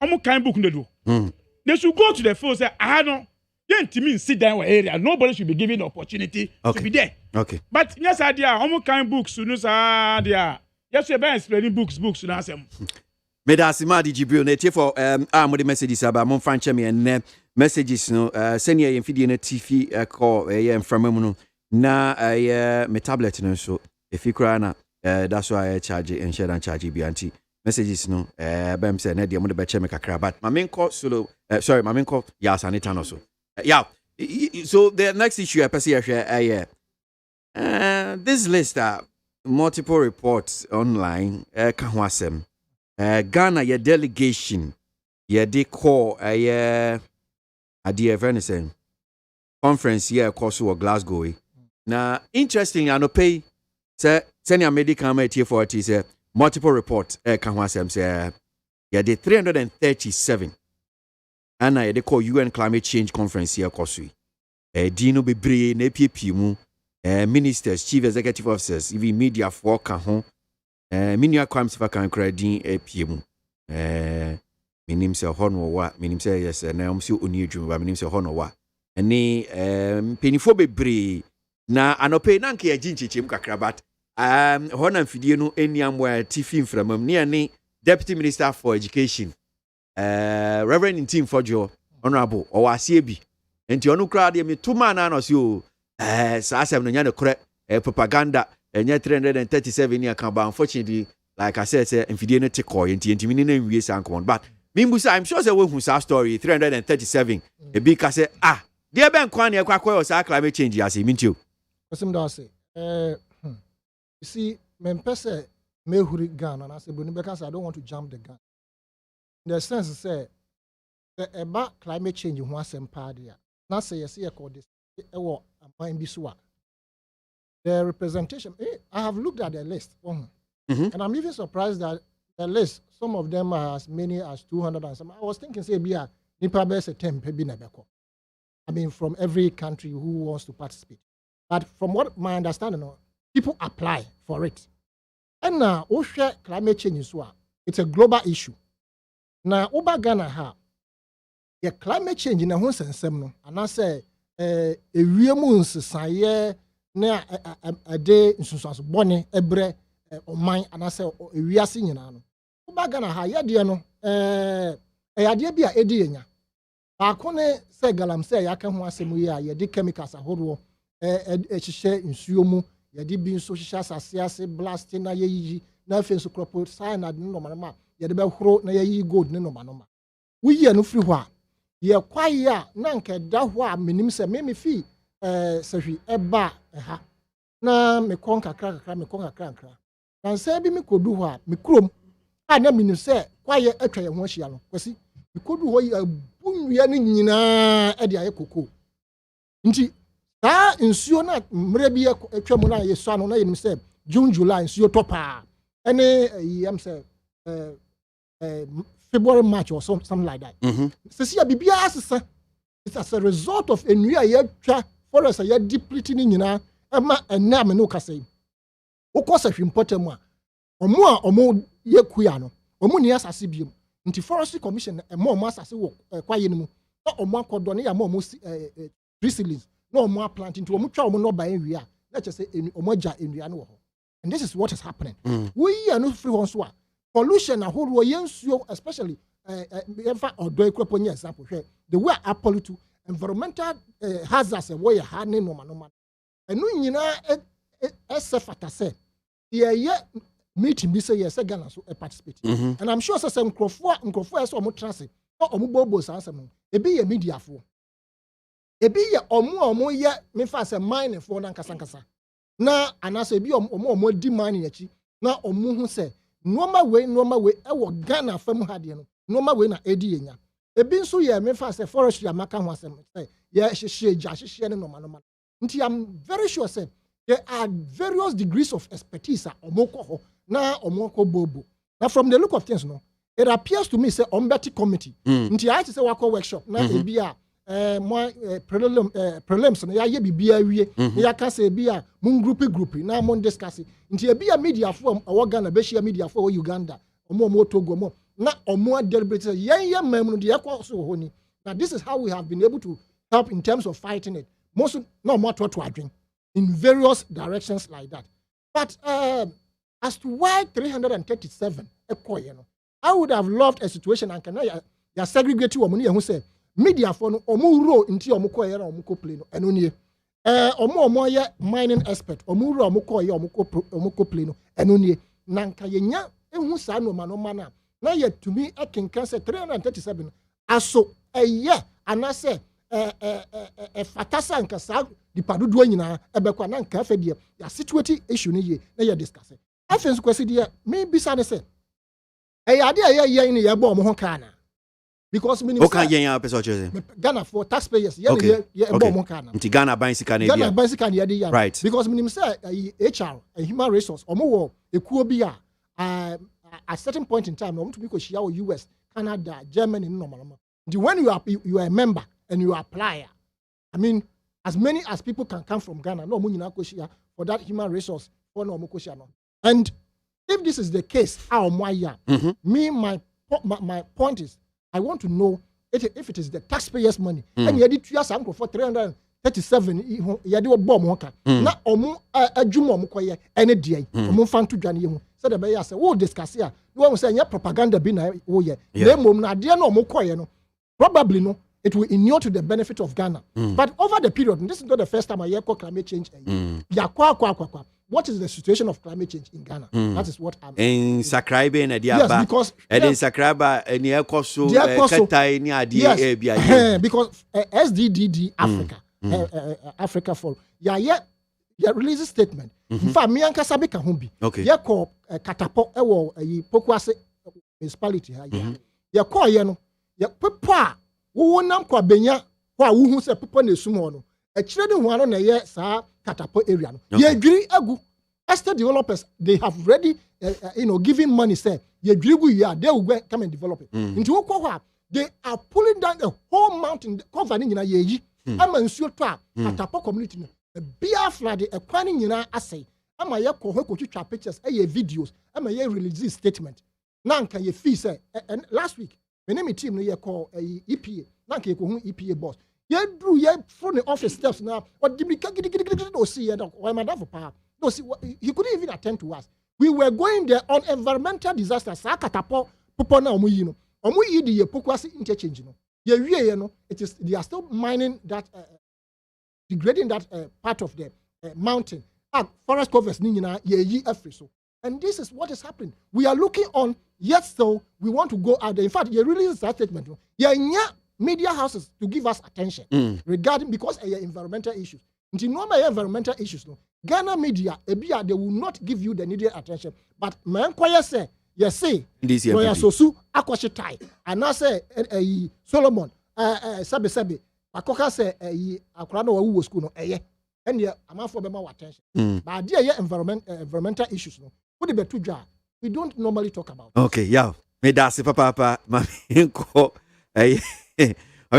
Almost kind book they do. They should go to the field say, I don't sit down in area. Nobody should be given the opportunity to be there. Okay. But yes, idea almost kind books no sir there. Yes, we be explaining books na sem. Me da sima di Jibril na tie for mo the messages about mon fanche me and messages no send ye mfidie na TV call ye mframa mu no na me tablet no so if you cry na that's why I charge and share and charge bi anti messages no bam say na de mo de be che me kakra but my main call solo sorry my main call ya sanita no so yeah so the next issue I see here this list multiple reports online kan ho asem Ghana your delegation ye de call ade event conference here course or Glasgow na interestingly I no pay say senior medical mate for it is multiple reports kan ho asem say yeah the 337 and they call UN climate change conference here course dino bebre na ppp mu ministers chief executive officers even media for kan ho minia crimes for kan credit pm minim say hono wa minim say yes na um si oni adwuma ba minim say hono wa eni penifo bebre na anope na nka yagin kakra but hona mfidie no eniam wa tifi mframam ne deputy minister for education Reverend Team Fojo honorable or Asiebi and you crowd me 2 man and you Sasam no correct propaganda and yet 337 year can, but unfortunately like I said infidene take coy and meaning we sank but Mimbusa, I'm sure they will who's our story 337 a big say dear Ben Kwani Kwako climate change as he mean you. You see, Mempese may hurry gun and I say because I don't want to jump the gun. In the sense say about climate change in one same party. Not say you see a call this the representation. I have looked at the list. And I'm even surprised that the list, some of them are as many as 200 and some. I was thinking, say, be a nipa bese 10 pe bi na beko. I mean, from every country who wants to participate. But from what my understanding, people apply for it. And now, climate change is it's a global issue. Now, Oba Ghana ha, the climate change in a whole sense, and I say, a real moon society, na a day in Susans Bonnie, Ebre, or mine, and I say, we are singing. Oba Ghana ha, ya diano, a idea be a edinya. Akone say galam say ya kan ho asemu ya ye de chemicals ahodo ehihye nsuo mu ye de bi nso hihye asase ase blast na ye yi na afi nso crop cyanide no manoma ye de be horo na ye yi gold ne no manoma wo yi no firi ho a ye kwaye a na nke da ho a menim se me fi sahwi eba ha na me kon kakra na se bi me kodu ho a me krom a na menim se kwaye atwa ye ho ahia no kwasi me kodu ho yi bunwia ni nyina e de aye koko nti ta nsuo na mre bi atwa mu na ye so ano na yenim se June July nsuo topa ene yam se February March or something like that se sia bibia asesa it's as a result of enua ye twa forest ye deplete ni nyina e ma ena me no kase ukosa hwimpotem a omo ye kuya no omo ni asase biem nti forestry commission mo asase wo kwaye nimu na omo akodo ne ya mo resilience na omo plant nti omo twa omo no ba enwia na che se omo ja enwia no wo and this is what is happening we are no free ones wa pollution na horo yensuo especially ever odo ekropo nya example hwe the way I pollute environmental hazards we ya ha ne no manoma enu nyina esefata se ye meeting bi say yes Ghana so participate and I'm sure say some nkrofo so omo transe no omo bobo sansem ebi ye media fo ebi ye omo ye me fa say mine fo na nkasa na anase ebi omo di mine yachi na omo hu say noma we e wo Ghana fam ha de no noma we na edi yenya ebi nso ye me fa say forestry amaka ho asem say ye hye ne no nti I'm very sure say there are various degrees of expertise omoko na omoko bobo. Now from the look of things, no, it appears to me say Ombeti committee. Nti I say wako workshop na ebia prelims na ya bibia wie ya ka say ebia mun group na mon discuss. Nti ebia media for Ghana be share media for Uganda omo Togo mo na omo deliberate ye mem no de yakọ so ho ni. Now this is how we have been able to help in terms of fighting it. Most no more to adwin in various directions like that. But as to why 337 I would have loved a situation and can ya segregate woman who say media for no omu ro nti omu ko yera omu ko play no eno nie omu ye mining expert omu ro omu ko ye omu ko play no eno nie nanka yenya ehu sa no manoma na ye to me can say 337 aso eye anase fatasa nka sa di padudu nyina ebekwa na nka afedie ya situate issue ni ye na ye discuss afenso kwesi die me bisa ne se ade ye ni ye bo mo ho kana because me o kan yen ya person choose Ghana for taxpayers ye bo mo kana nti Ghana ban sika na dia Ghana ban sika na dia right because me say HR a human resource omo wo ekuo bi a at certain point in time omo to be ko shia US Canada Germany no normal when you are a member and you apply, I mean, as many as people can come from Ghana, no money for that human resource for no mokoshia. And if this is the case, me my point is, I want to know if it is the taxpayers' money. And you did 300 37 yɛde wɔbɔ mo ka na ɔmo adwuma ɔmo kɔyɛ ɛne deɛ ɔmo fa nto dwane yɛ ho sɛ de bɛyɛ asɛ wo discuss a wo sɛ nyɛ propaganda bi na wo yɛ na mmom na adeɛ na ɔmo kɔyɛ no probably no it will inure to the benefit of Ghana. But over the period, and this is not the first time I hear climate change. What is the situation of climate change in Ghana? That is what I'm in Sakraibe and yes, because in Sakraba and the Ekoso yes, because SDDD Africa Africa for yeah release a statement. In fact, me and Kasabeka Humbi. Okay. Yeah, call Katapo Pokwase municipality. Yeah, call yano. Yeah, Papa. Wo nam kwa benya kwa wo hu se pepa na esumo no e kire de ho ano na ye sa Katapo area no ye dwiri agu estate developers they have already given money say ye dwiri gu ya they will go come and develop it into wo kwa they are pulling down the whole mountain cover ni nyina ye yi ama nsuo to a Katapo community no bia flood e kwa ni nyina asai ama ye ko ho ko twitwa pictures ye videos ama ye release this statement na nka ye fee say last week my name team no ye call EPA na ke ko hu EPA boss ye drew ye from the office steps now or dibika o see ye why madam for power no see he couldn't even attend to us. We were going there on environmental disaster sa Katapo popo na omo yi no omo yi de ye Pokwase interchange no ye wie ye no it is they are still mining that degrading that part of the mountain forest covers ni nyina ye yi afri so. And this is what is happening. We are looking on, yet still we want to go out there. In fact, you release that statement. You media houses to give us attention regarding because of environmental issues. Until no environmental issues, no Ghana media, they will not give you the needed attention. But my inquiry say, yes, say, Lawyer Sosu Akwashi Tai, and I say Solomon, Sabe, Akoka say Akrano Wu school no and yeah, I'm for more attention. But dear environmental issues, no. We don't normally talk about. Okay, yeah. Me that's papa mami ko I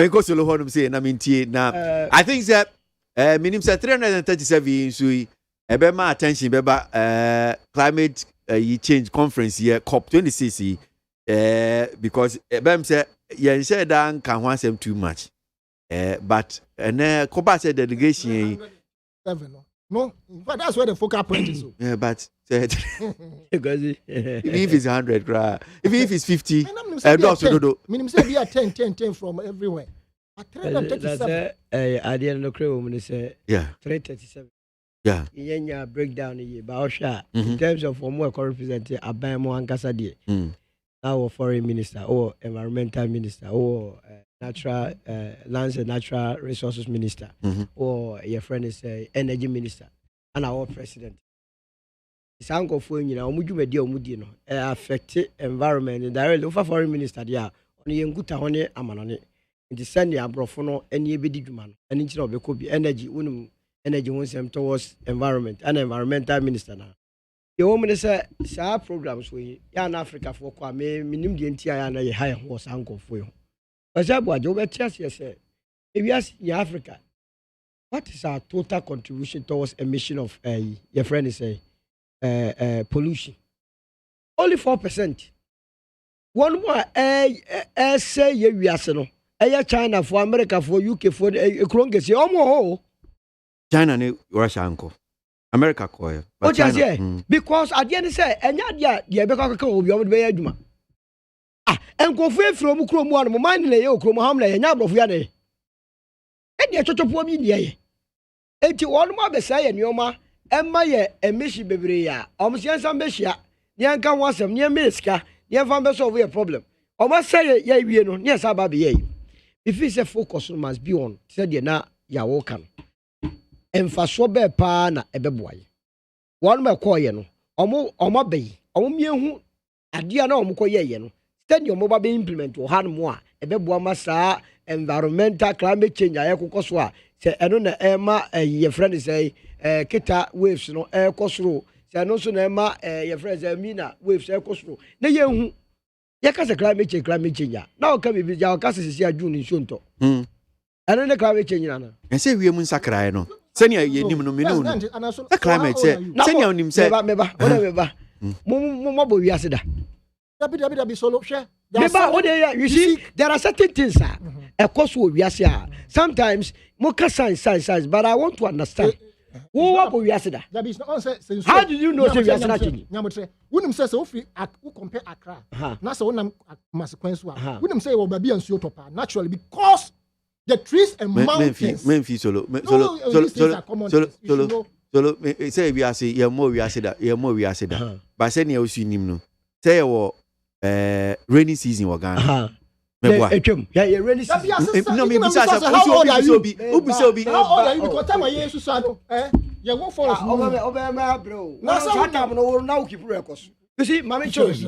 go solo honum say na mintie na I think that minim say 337 so ebe ma attention beba climate change conference here COP26 because ebem say yen share dan kan ho asem too much but Koba say delegation no, but that's where the focal point is. Yeah, but even if it's 100, even if it's 50, minimum say we are 10 from everywhere. At 337. At the end of the woman say, yeah, 337. Yeah. Yeah, breakdown here, but in terms of more representing Abamo and Kasadi, our foreign minister or environmental minister or natural lands and natural resources minister or your friend is energy minister and our president. It's uncle for you know, Mudi affect environment directly over foreign minister. Yeah, only in good honey, Amanone. In the Sunday, Abrofono, any bidman, and inch of could be energy, energy wants them towards environment and environmental minister now. The woman say, "Sir, programs we in Africa for Kwame, minimum the entire and a higher horse uncle for you." But ABOAGYE, over chess, yes, sir. If you ask in Africa, what is our total contribution towards emission of your friend is pollution? Only 4%. One more, say we are no. China for America for UK for Kronges, almost China ni Russia uncle. America koy. But China, because at the end say, and ya be will be over the Juma. And go free from Chrome one, mind lay, Chrome Hamley, and Yabro Fiane. And ya church of women, ye. 81 more Messiah and Yoma, and my emission Bebria, almost some Bessia, Yanka was some near Miska, near Van Besso, a problem. Or must say, ye, we know, yes, Ababi. If it's a focus, must be on, said ye na ya wokan. And for so be pana a beboy. One more coin, or bay, or me who a dear no mokoyen. Then your mobile implement to hand more a beboa massa environmental climate change. I echo Coswa. Say, I don't know, Emma, your friend is a Kita waves, no air cosro. Say, no soon, Emma, your friend Mina waves air cosro. The young Yakas a climate change. Now come with your cassis here, June in Shunto. I don't know climate change. And say we are Munsacra. Senya Yenimuno. The climate said, Senya on himself. Mumbo Yasida. Dabi solo share. You see, there are certain things, of course, we are sometimes more science, but I want to understand. How do you know say we are snatching? Wouldn't say so free who compare Accra. Now so one consequence. Wouldn't say baby and Siotopa naturally because the trees and mountains. Memphis solo. Say we are say you more we are say that. But say you see him no. Say you rainy season wa Ghana. Yeah, rainy season. No, me bisa how old are you? How old are you? Because time I hear you so you won't follow us. Bro. Now keep records. You see, Mama chose.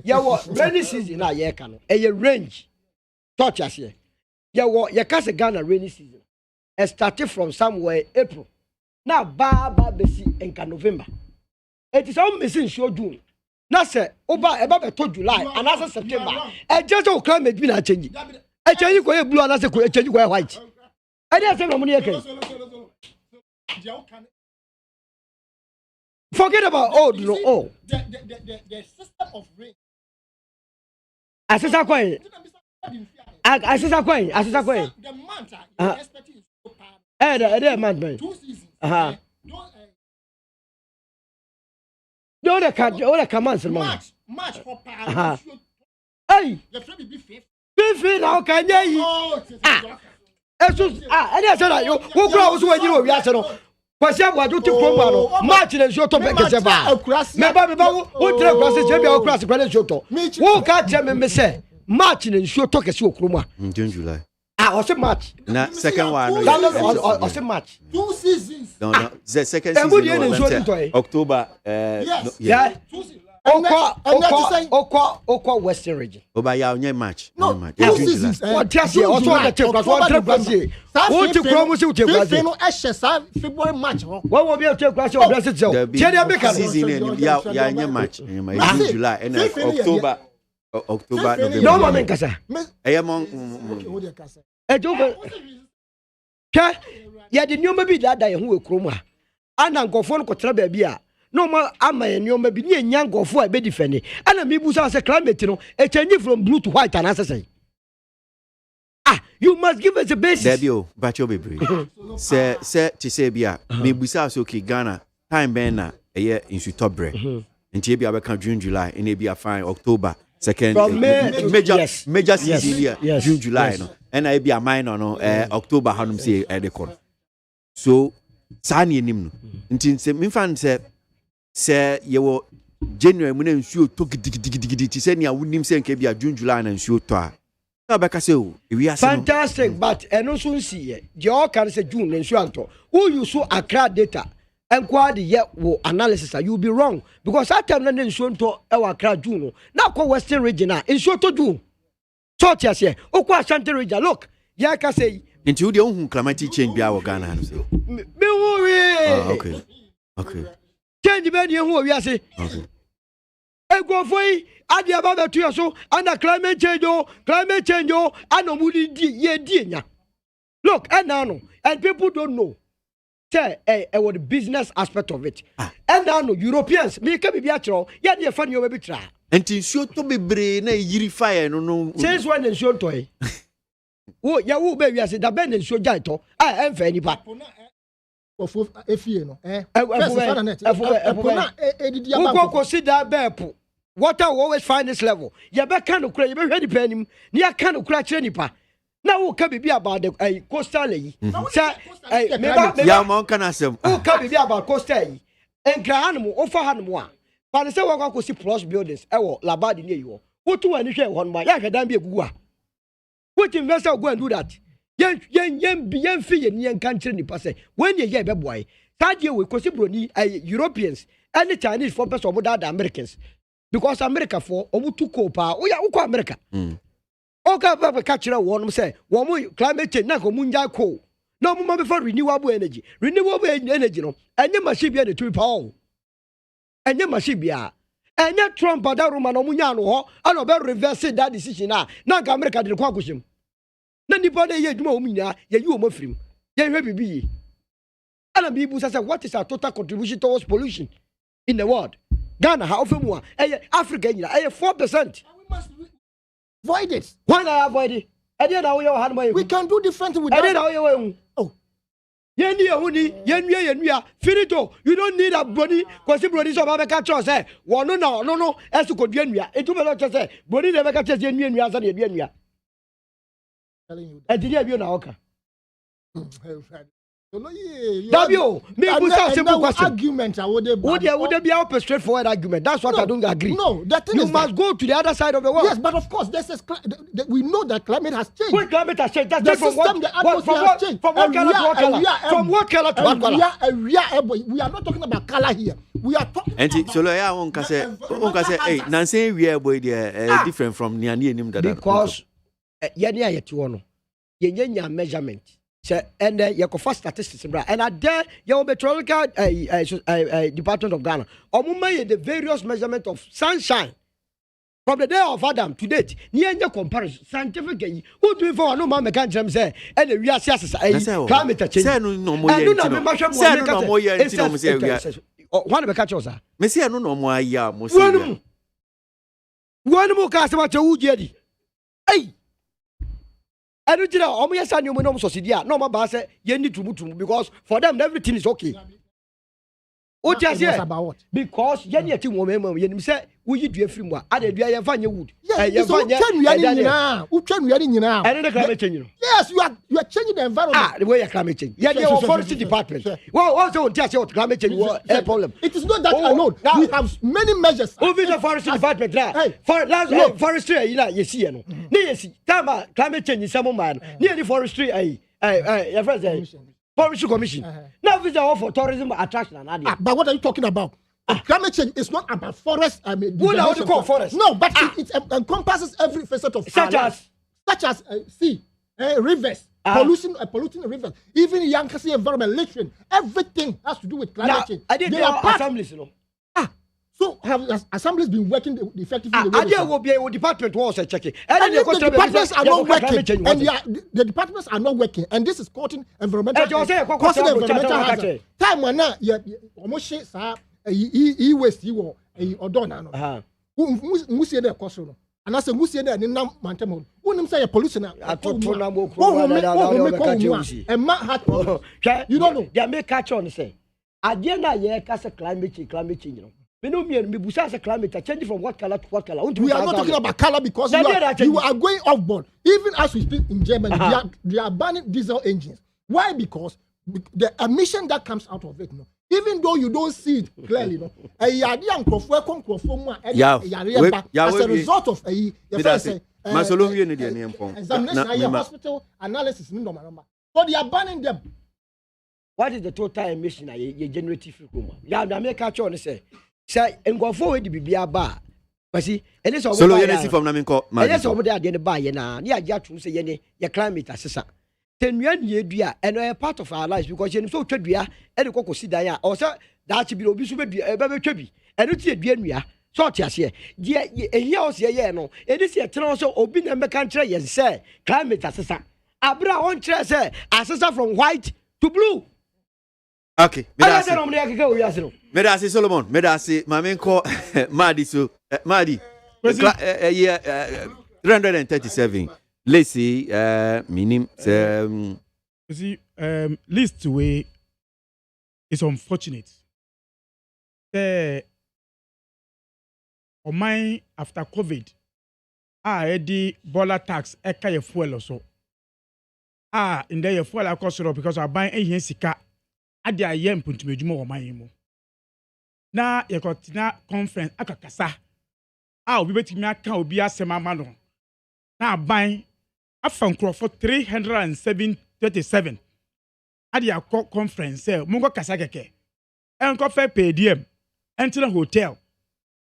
Yeah, what rainy season na ye can. Range. Touch us here. Yeah, what you can say Ghana rainy season. It started from somewhere April. Now Baba Besi in November. It is all missing show June. Now say about to July and as September. And just all climate be not changing. I tell you go blue and as a change go white. I didn't say no money again. Forget about old no all. The system of rain. Assessor coin. Assessor coin. The month you expecting is so bad. The month. 2 seasons. Don't the commands, March for power. Hey, your friend be fifth. Fifth, how can you? I didn't say that you who grows when you are. Kwasi wa do ti promo match na show to be kese ba me ba wo tre kwasi je bia kwasi kwale show to wo ka je me say match na show to kese okromo June July o say match na second one o say match 2 seasons no the second season October yeah Okwa Western region. Oba ya onye match. No, 2 seasons. What just here? Also on the tape. What trip was here? What you promise you take? February match. What will be a take? What you bless itself? Season ya onye match. June July and October November. No man kasa. Eyamon. Ejoba. Ka ya de nyoma bi da hu ekrom a. Ana nkofo no kotra ba bi a. No ma ama nyoma bi ne nya nkofo a be defend. Ana mi busa say climate no e change from blue to white and answer. You must give us a basis. Debio, bacho bebre. Se ti se bia me busa so okay Ghana time ben na eye insu tobre. Nti bia be kan June July and e bia fine October second major season here June July no. And e bia minor no October hanum say e de kon. So sani enim no. Nti se me fan se ye wo January mu na nsuo to gidigidi ti se nia wonim se nke bia June July na nsuo to a fantastic, but eno so nsiye je o kan say June nsu anto who you so Accra data enquire the year wo analysis you be wrong because that time na nsu nto e wa Accra June na ko Western region na nsu to June so tia se o ko Ashanti region look ya ka say nti wo de ohun climatic change bia wo Ghana no say me wo we okay change be ne hu wi ase okay ego foi adi ababa to so under climate change and omudi di nya look and now and people don't know say what the business aspect of it and now Europeans me ka bibia kiro ya de fa ne oba bi tra enti nsuo to bebre na yiri fire no since when nsuo to e wo ya wo be wi ase da be nsuo jai to enfa ni pa of efie no who consider bepo water will always find this level. You be kind of cry, you be ready penny. Near kind of crash any pa. Now who can be about the coastal lay? Sir, ya mon can asem. Who can be about coastal? And Granimu offer Hanua. But the same one could see plus buildings. Labadi near you. Who to any share one by Yakan be a gua? What investor go and do that? Yen fee and yen country in passe. When you get a boy, that year we consider Europeans and the Chinese for person of the Americans. Because America for obutu kopa oya uko America oka baba catcher one say one climate change na ko munja ko no mo be for renewable energy no enye machine bia de tu power enye machine bia enye Trump da Roma no munya no ho ana be reverse that decision na America de kwa kushim na nipa de ye dwuma omunya ye yi o mafirim ye hwe bibi ana bi bu say what is our total contribution towards pollution in the world Ghana how often more Africa 4%. We must void it. Why not avoid it? I didn't know you had my. We can do different with that. I didn't know you. Oh. Finito. You don't need a body because the body so bad catch us. No. As to could be it will not say body never catches the Indian as a Indian. Telling you. I did you now. Argument. Would be a straightforward argument. That's what I don't agree. No, that thing you must go to the other side of the world. Yes, but of course, we know that climate has changed. When climate has changed, that's the from system, the atmosphere has changed. From what color to what color? From what color to what color? We are not talking about color here. We are talking about... So, I want to say, hey, Nancy, we are different from Niani. Because, you measurement. And you can first statistics, and at there, your meteorological Department of Ghana, the various measurements of sunshine from the day of Adam to date. Near your comparison, scientifically, who do you for no man can say, and we are climate change. No one of the catchers are. Messia, no more, yeah, one more customer to Woody. Hey! I don't know. I'm just saying you know society. No, my boss say you need to move because for them everything is okay. What you say about what? Because you need to move. You say we do a framework. I do a find your wood. Yes, you Yes, you are changing the environment. The way you climate change. Yeah, your forestry department. Well, also just what climate change is a problem. It is not that alone. We have many measures. Over the forestry department there. Forestry, you see, no. Time climate change is some man. Near the forestry, Forestry Commission. Now we are for tourism attraction and but what are you talking about? Climate change is not about forest. I mean, what do you call forest? No, but it encompasses every facet of such as sea, rivers, polluting rivers, even Yankasi environment, littering. Everything has to do with climate change. I did assemblies, you know. So have assemblies been working effectively? There will be a department was checking. And the departments are not working. And the departments are not working. And this is causing environmental hazard. Time when now you almost say e-waste you or done. Who say the cost? And I say who say that in Mantemo. Who say a pollution? You don't know. They may catch on say. At the end of the year, climate change. We climate change from what color to what color. We are not talking about color because you are going off board. Even as we speak in Germany, they are banning diesel engines. Why? Because the emission that comes out of it, even though you don't see it clearly, as a result of examination, hospital analysis. So they are banning them. What is the total emission you generate from? Yeah, I make a choice say. Say and go forward to be a bar. But see, and it's all so from Naminco. And that's over there at the end of buy now. Yeah, to say your climate assessor. 10 years, and a part of our lives because you're so trade and the cocoa see there. Also, that should be obvious to be a baby chubby. And it's a bien. So, here, yeah, no. It is a transfer of being a country and say climate assessor. Abra on chair say assessor from white to blue. Okay. Medasi Solomon, Medasi, Mamenko, Madi, so Madi, 337. Let's see, minim, you see, least way is unfortunate. On mine after COVID, the dollar tax, a fuel or so. In there, fuel I cost because I buy a sika. Adi ayem puntu mejumo wa mayemo. Na yekotina conference akakasa. Obi betimi aka obi asema mano. Na ban afan for 337. Adi akọ conference mungo kasa keke. Enko fe PDM, entina hotel.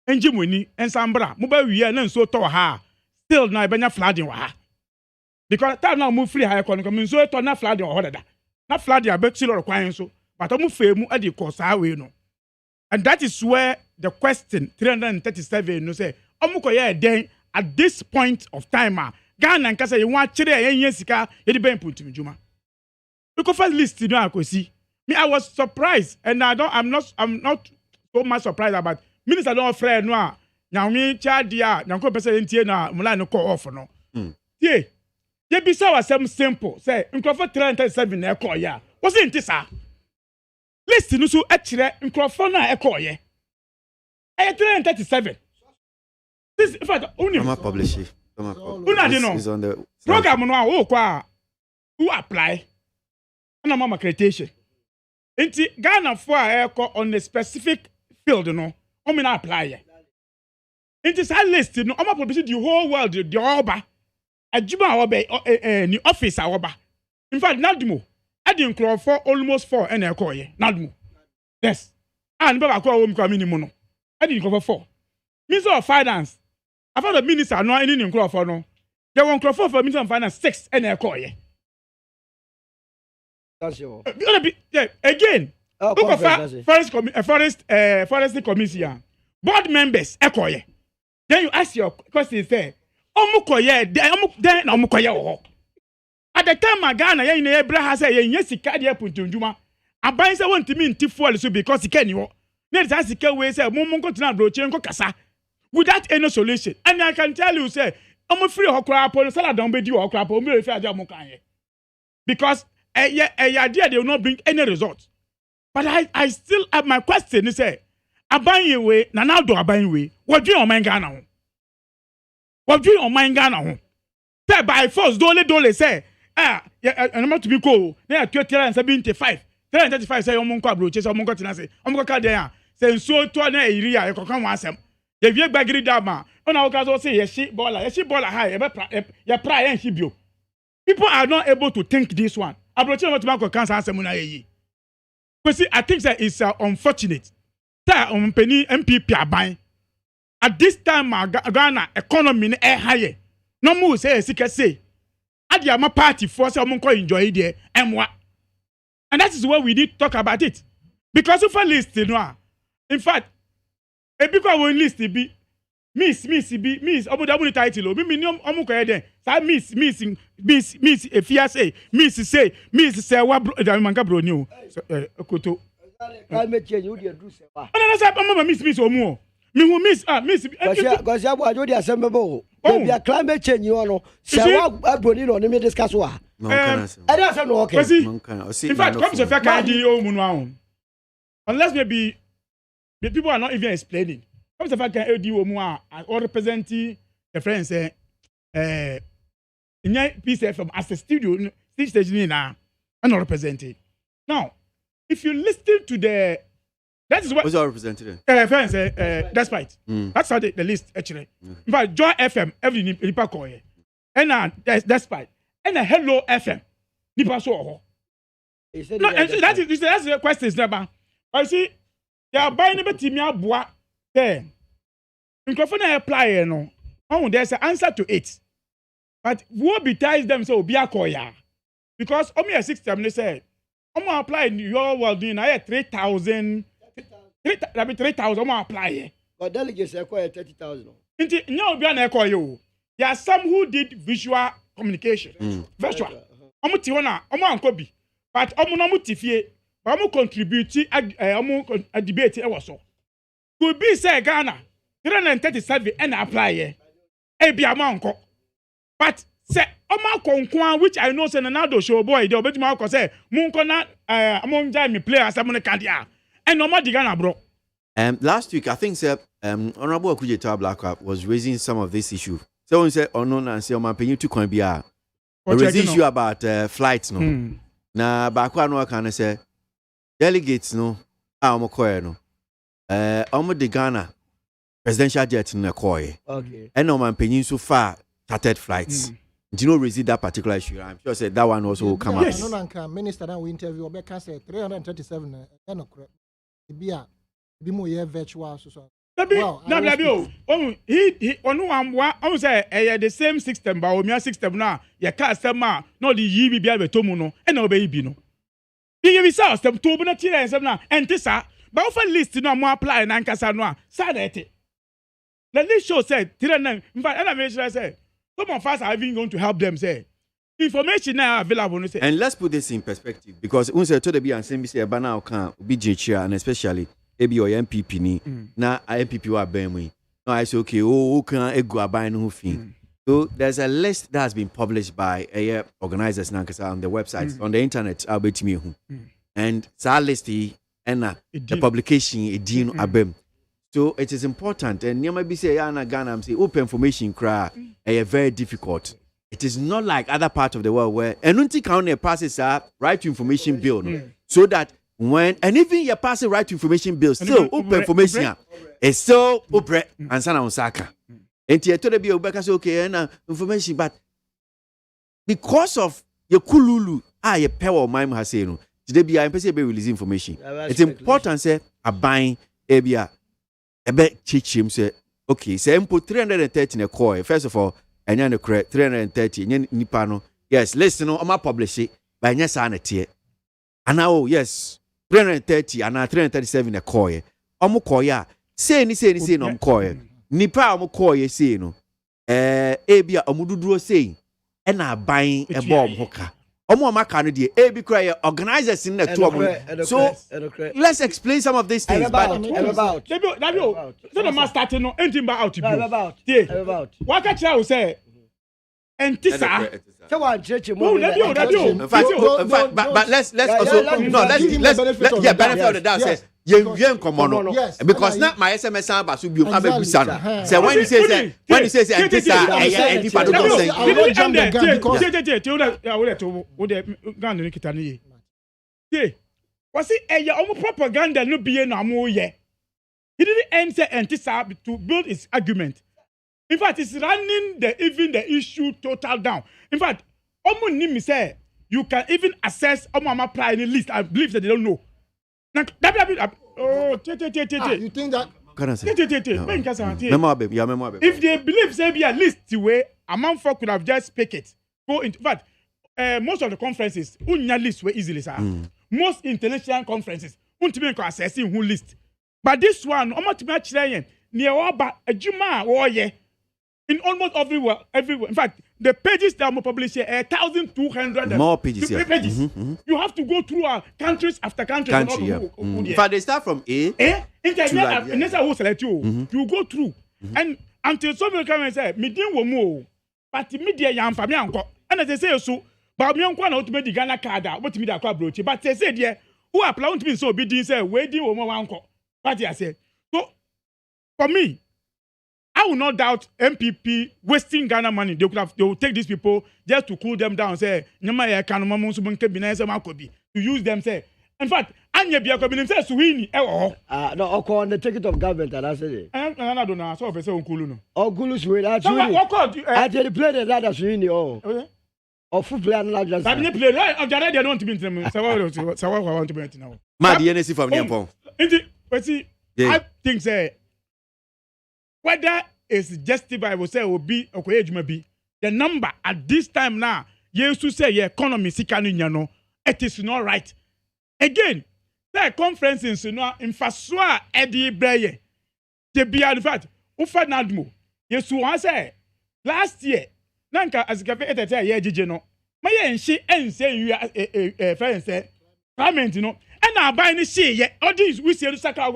Enji muni ensambra, mo ba wiye na nso to ha. Still na ebenya flooding wa ha. Because time now move free high economy, nso to na flooding wa hodada. Na flooding abetilo kwan so. But I'm at the course, and that is where the question 337 no say, then at this point of time, Ghana and Kasa, you want Chile and Yesika, it be put to me, Juma. Because first list, you know, I could see me. I was surprised, and I'm not so much surprised about minister don't friend no now me chadia na ko pese ntie na mula no call off no tie ye bisa wa some simple say nkrofo 337 na call ya was it sa list no so akire nkrofo na call ye 337 this in fact only publish it is on the program no kwa who apply na mama accreditation nti Ghana for on a specific field no o me na apply ye nti sa list no o ma publish the whole world the oba adjuma oba ni office oba in fact nadmo adi nkro for almost 4 and call ye nadmo yes and baba ko wo mkwa minimum no adi nkro for 4 minister of finance after the minister no any nkro for no there one nkro for minister of finance 6 and call ye. That's your. Again, forest commission, board members, ekoye. Then you ask your question, say, omukoye, then omukoye. At the time, Ghana, ye in Abraham say, ye sika de puntunjuma. Abai say want me ntifu so because he can you. Let us sika we say, mumunko tina broche nko kasa. Without any solution. And I can tell you, say, I'm free hokra po, sala don be di hokra po, me refi aja mo kan ye. Because idea they will not bring any results. But I still have my question is say aban way na now do aban way what do you on Ghana what do you on Ghana say by force dole say I'm not to be cool na 375 335 say omonko abroche say omonko tina say omonko ka dey say nso to na area e kokan wan asem ye vie gbagiri dama ona wo ka so say ye shi baller high ye pra ye hibio. People are not able to think this one. I think that it's unfortunate. That penny MPP are buying. At this time, Ghana economy is higher. No more say say. At the party force enjoy there and what. And that is why we need to talk about it. Because of a list, in fact, a people will list be Miss obo title o mi omuko e den sa miss efiase miss say wa manka bro ni o koto climate change you dey do say wa na say mama miss omu o mi hu miss because aboagye dey assemble o be climate change you no say wa abroni no me discuss wa I don't say no okay in fact come say fair can di o mu no ahun unless maybe the people are not even explaining. Comme ça fait qu'un ED au moins or representing the friends in your PCFM as a studio station now and not represented. Now, if you listen to the that is what was our representative. Friends despite that's how the list actually. In fact, Joy FM every nipa call and despite and a Hello FM nipa so no, and that's the question is never. I see they are buying a team aboa. Microphone apply no. Oh, there's an answer to it. But what betides them so be a koya. Because only a system they say, I'm gonna apply in your world in 3,000. 3,000 I'm gonna apply. But delegates acquire 30,000. No, be an echo you. There are some who did visual communication. Visual. I'm kobi. But I'm not tifie. But I'm contribute a debate so. Could be say Ghana 337 and apply ye. Be amount. But say Oma Konkwan, which I know say Nado show boy, the obet Marco say Munkona among me players among Candia. And no more the Ghana bro. Last week I think sir Honorable Akujeta Blackup was raising some of this issue. Someone said unknown and say my opinion to can be a issue about flights no. Na bakwa no can say delegates no no. The Ghana presidential jet in a coy. Okay. And no man paying so far chartered flights. Do you know receive that particular issue? I'm sure said that one also will come up. No, minister that we interview Obeka said 337 and be more virtual so. Well, he on one say the same system but we system now your customer no the yibi be able to no and no baby no. You saw system to na tire system na and this but offer list no more apply na nkasa no sad it. The list show said 39 in fact and I mentioned say some of us are even going to help them say information now available no say. And let's put this in perspective because we say to the be and say be say bana can be and especially ebi or MPP ni na MPP wa ben mu no I say okay who can egu aban no fi so there's a list that has been published by organizers nankasa on the website on the internet abetimi hu and that list and the publication edin abem so it is important and you might be say na Ghana am say open information cry very difficult. It is not like other parts of the world where Enunti County passes a right to information bill so that when and even you pass a right to information bill still open information is so open and sana Osaka. And you told be obeka okay and information but because of your kululu your power of mind has said today be I be release information. It's important say a buying ebia ebe chichim say okay say input 330 in a coin first of all and you're correct 330 nipano yes listen no I'm publish it by nya sa na tie and now yes 330 and 337 a coin omo say ni no coin nipa omo coin say no ebia omududuro say e na ban e bomb hoka omo maka no de ebi cry organizers in the two so let's explain some of these things about so the master starting no anything about what catch you say entisa in fact but let's also let's yeah benefit of the doubt say yen because not my SMS number so be abebusa say when you say entisa edi pa don't say was it a propaganda no be na mo ye he didn't enter entisa to build his argument. In fact, it's running even the issue total down. In fact, say you can even assess Omama pride list. I believe that they don't know. You think that? If they believe say be a list way, among folk could have just pick it. Go into. In fact, most of the conferences unya list were easily sir. Most international conferences untime assessing who list. But this one, Omama near Oba Ejuma Woye. In almost everywhere. In fact, the pages that are published here 1,200 more pages. You have to go through countries after countries. In fact, they start from A. You go through. And until somebody come and say, "Me didn't wo but media yam for me uncle." And they say so, but me uncle not to be the Ghana card. What me that brooch? But they say there, who apply to me so be doing say, "Where do wo uncle?" What I say. So for me. I will not doubt MPP wasting Ghana money. They will take these people just to cool them down. Say, to use them. Say, in fact, Anya Biakobi say Sweeney. No, on the ticket of government, and I said it. I don't know. So I say Unkuluno. Oh, Gulu Sweeney. Actually, play the ladder Sweeney. Oh, or foot play and large. I didn't play. I don't want to be in them. So I want to be now. Mad NSC from Nepal. I think say. Whether it's justified, will say will be okay, be the number at this time now. You used to say your economy sikanu it is not right. Again, the conferences in Faswa Eddie Braye. They be in fact, Ufanadmo. Yes, who I say last year, Nanka as a year no. My and she and say you are a friend say, comment, and I buy any she, all these we see the Saka.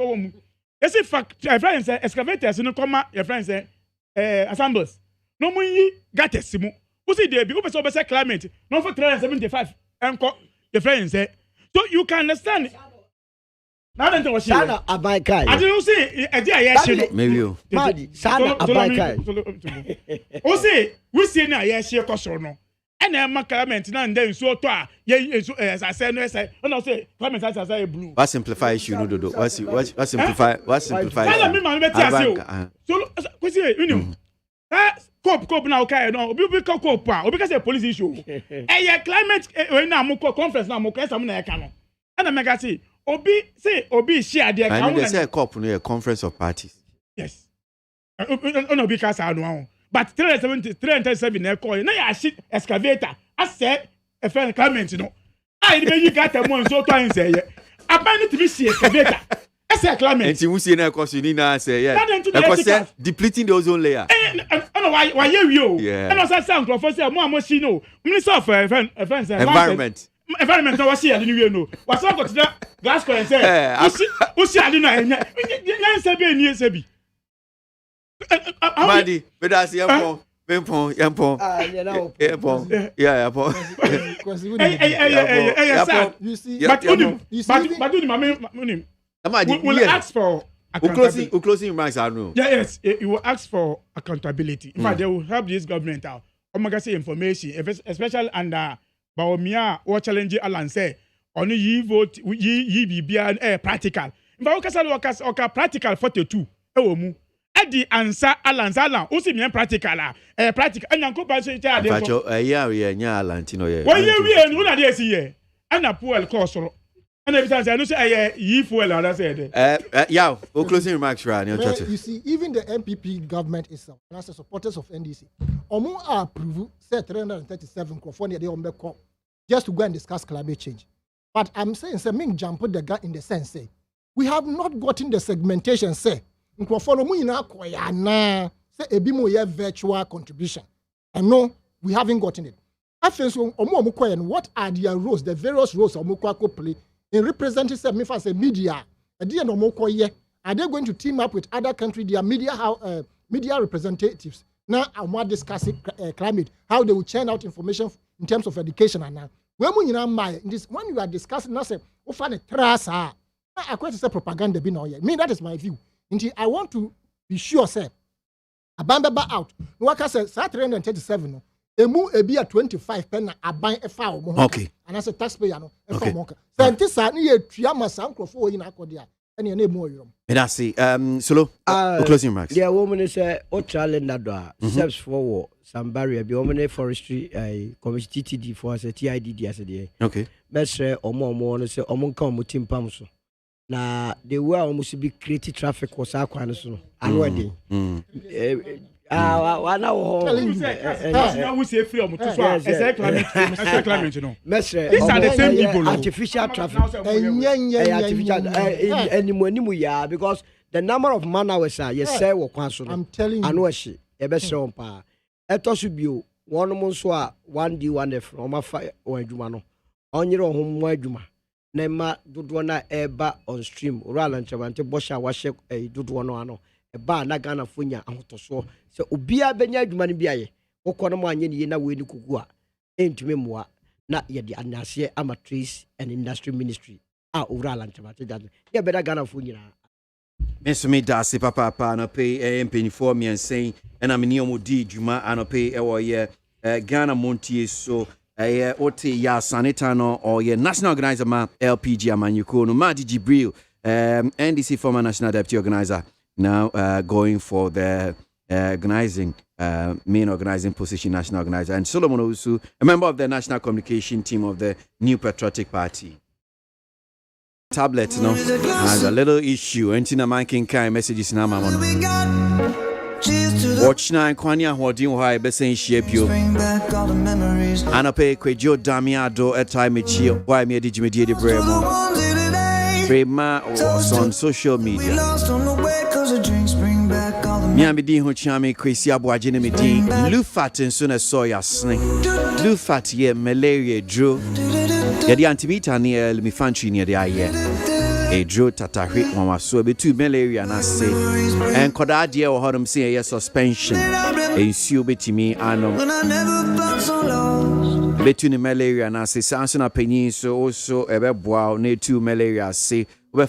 Yes, if your friends say excavators no come, your friends say assembles. No money got a simu. Who see there be open so say climate. No for 375. Your friends say. So you can understand. Now then what she. Sana abaikai. I don't say a dear yes. Maybe you. Madi sana abaikai. Who say we see na yes she no. And then climate now and then so to as I said no say no say climate as I say blue. What simplify issue no do. What simplify so kwesi you know. Cope now okay no obi cope obi ka say police issue. Climate when na mo conference na mo kwesa mo na e ka no. And I make say obi share there can we say COP no a conference of parties. Yes. No be ka sa no. But 377 na call na ya shit excavator. I said a friend comment no. I you got a month so time say abandon to be see excavator. I say climate. And you see na cause you need na say yeah. Depleting the ozone layer. Why you? And I say sound for say mo see no. Minister of friend environment. environment no wasi ade ni no wasa ko tida gas ko say usi ade no enya say be ni say bi Madi bedasi yampon you see but we'll ask for closing remarks I know. Yes, you will ask for accountability. In fact, they will help this government out. Say information, especially under Baomia or challenge Alan say only ye vote ye be practical. In fact, okay practical 42. Edi answer Alan usi me practical practical enyanko ba so tia de ko nya Alantino ye wo ye wi enu na de si ye ana fuel cost ro ana bi say no say yi fuel ada say de yeah we closing remarks right on chat. You see even the MPP government itself as the supporters of NDC omo approve say 337 crore they on be call just to go and discuss climate change, but I'm saying say me jump the guy in the sense say we have not gotten the segmentation say Nkrofo mu nyina akoya na say ebi mo ye virtual contribution. And no, we haven't gotten it. After so omo koya, what are their roles, the various roles omo ko play in representing say me say media. Ade no omo koye. Are they going to team up with other countries, their media representatives? Now I'm discussing climate, how they will churn out information in terms of education and now. When you are discussing now say o fa ne trasa. I quite say propaganda be no yet. Me that is my view. I want to be sure, sir. Abamba out. No, I say 337. No, emu ebi at 25 pen. I buy a foul. Okay. And as a taxpayer, no. Okay. Scientists are near Triama Sanko for in Akodia. And your name more. And I see. Solo. Closing remarks. Yeah, woman is a challenge that steps forward. Some barrier. Be woman forestry. Committee TTD for us. TIDD as a day. Okay. Best say omo say omo come mutim pamso. Na they were almost be creative traffic was our so already. We say free climate, you know. These are the same people. Artificial traffic. Artificial because the number of man hours are yes sir I'm telling you. I know she e be se on pa. Eto so bio one month so one day one from ma fa o adwuma no. Onyere ohun mo adwuma. Nema dodo na eba on stream oral ntwante bosha wahye dodo no ano eba na Ghana fonya ahotoso se obia benya adwuma ne biaye wokọ mo anye ne na we ni kugu a entumi moa na ye de anase amatrice and industry ministry oral ntwante dat ye beda Ghana fonya Mesome dase papa no pay mpanyfo me ensen na me ne omodi dwuma anope wo ye Ghana Montie so Ote ya Sanitano or your national organizer ma LPG Amanyuko no Madi Jibril NDC former national deputy organizer now going for the main organizing position national organizer, and Solomon Owusu, a member of the national communication team of the New Patriotic Party. Tablet no has a little issue and tina mankin kind messages na mama no watch na kwanya hodin ho ai besen shiapio anape kwejo damiado etime mechi why me digimedie de bremo prema on social media mi amedi ho chiame kwesi aboagye ne medi lufat nso na soya sne lufat ye malaria dro ye di antimita ne el mi fantry ne de aye e dro tatahwe mama so be tu malaria na say en koda de wo hodom say ye suspension ensuo betimi anom betu ni malaria na say sanso na panyin so also ebe boa na tu malaria say we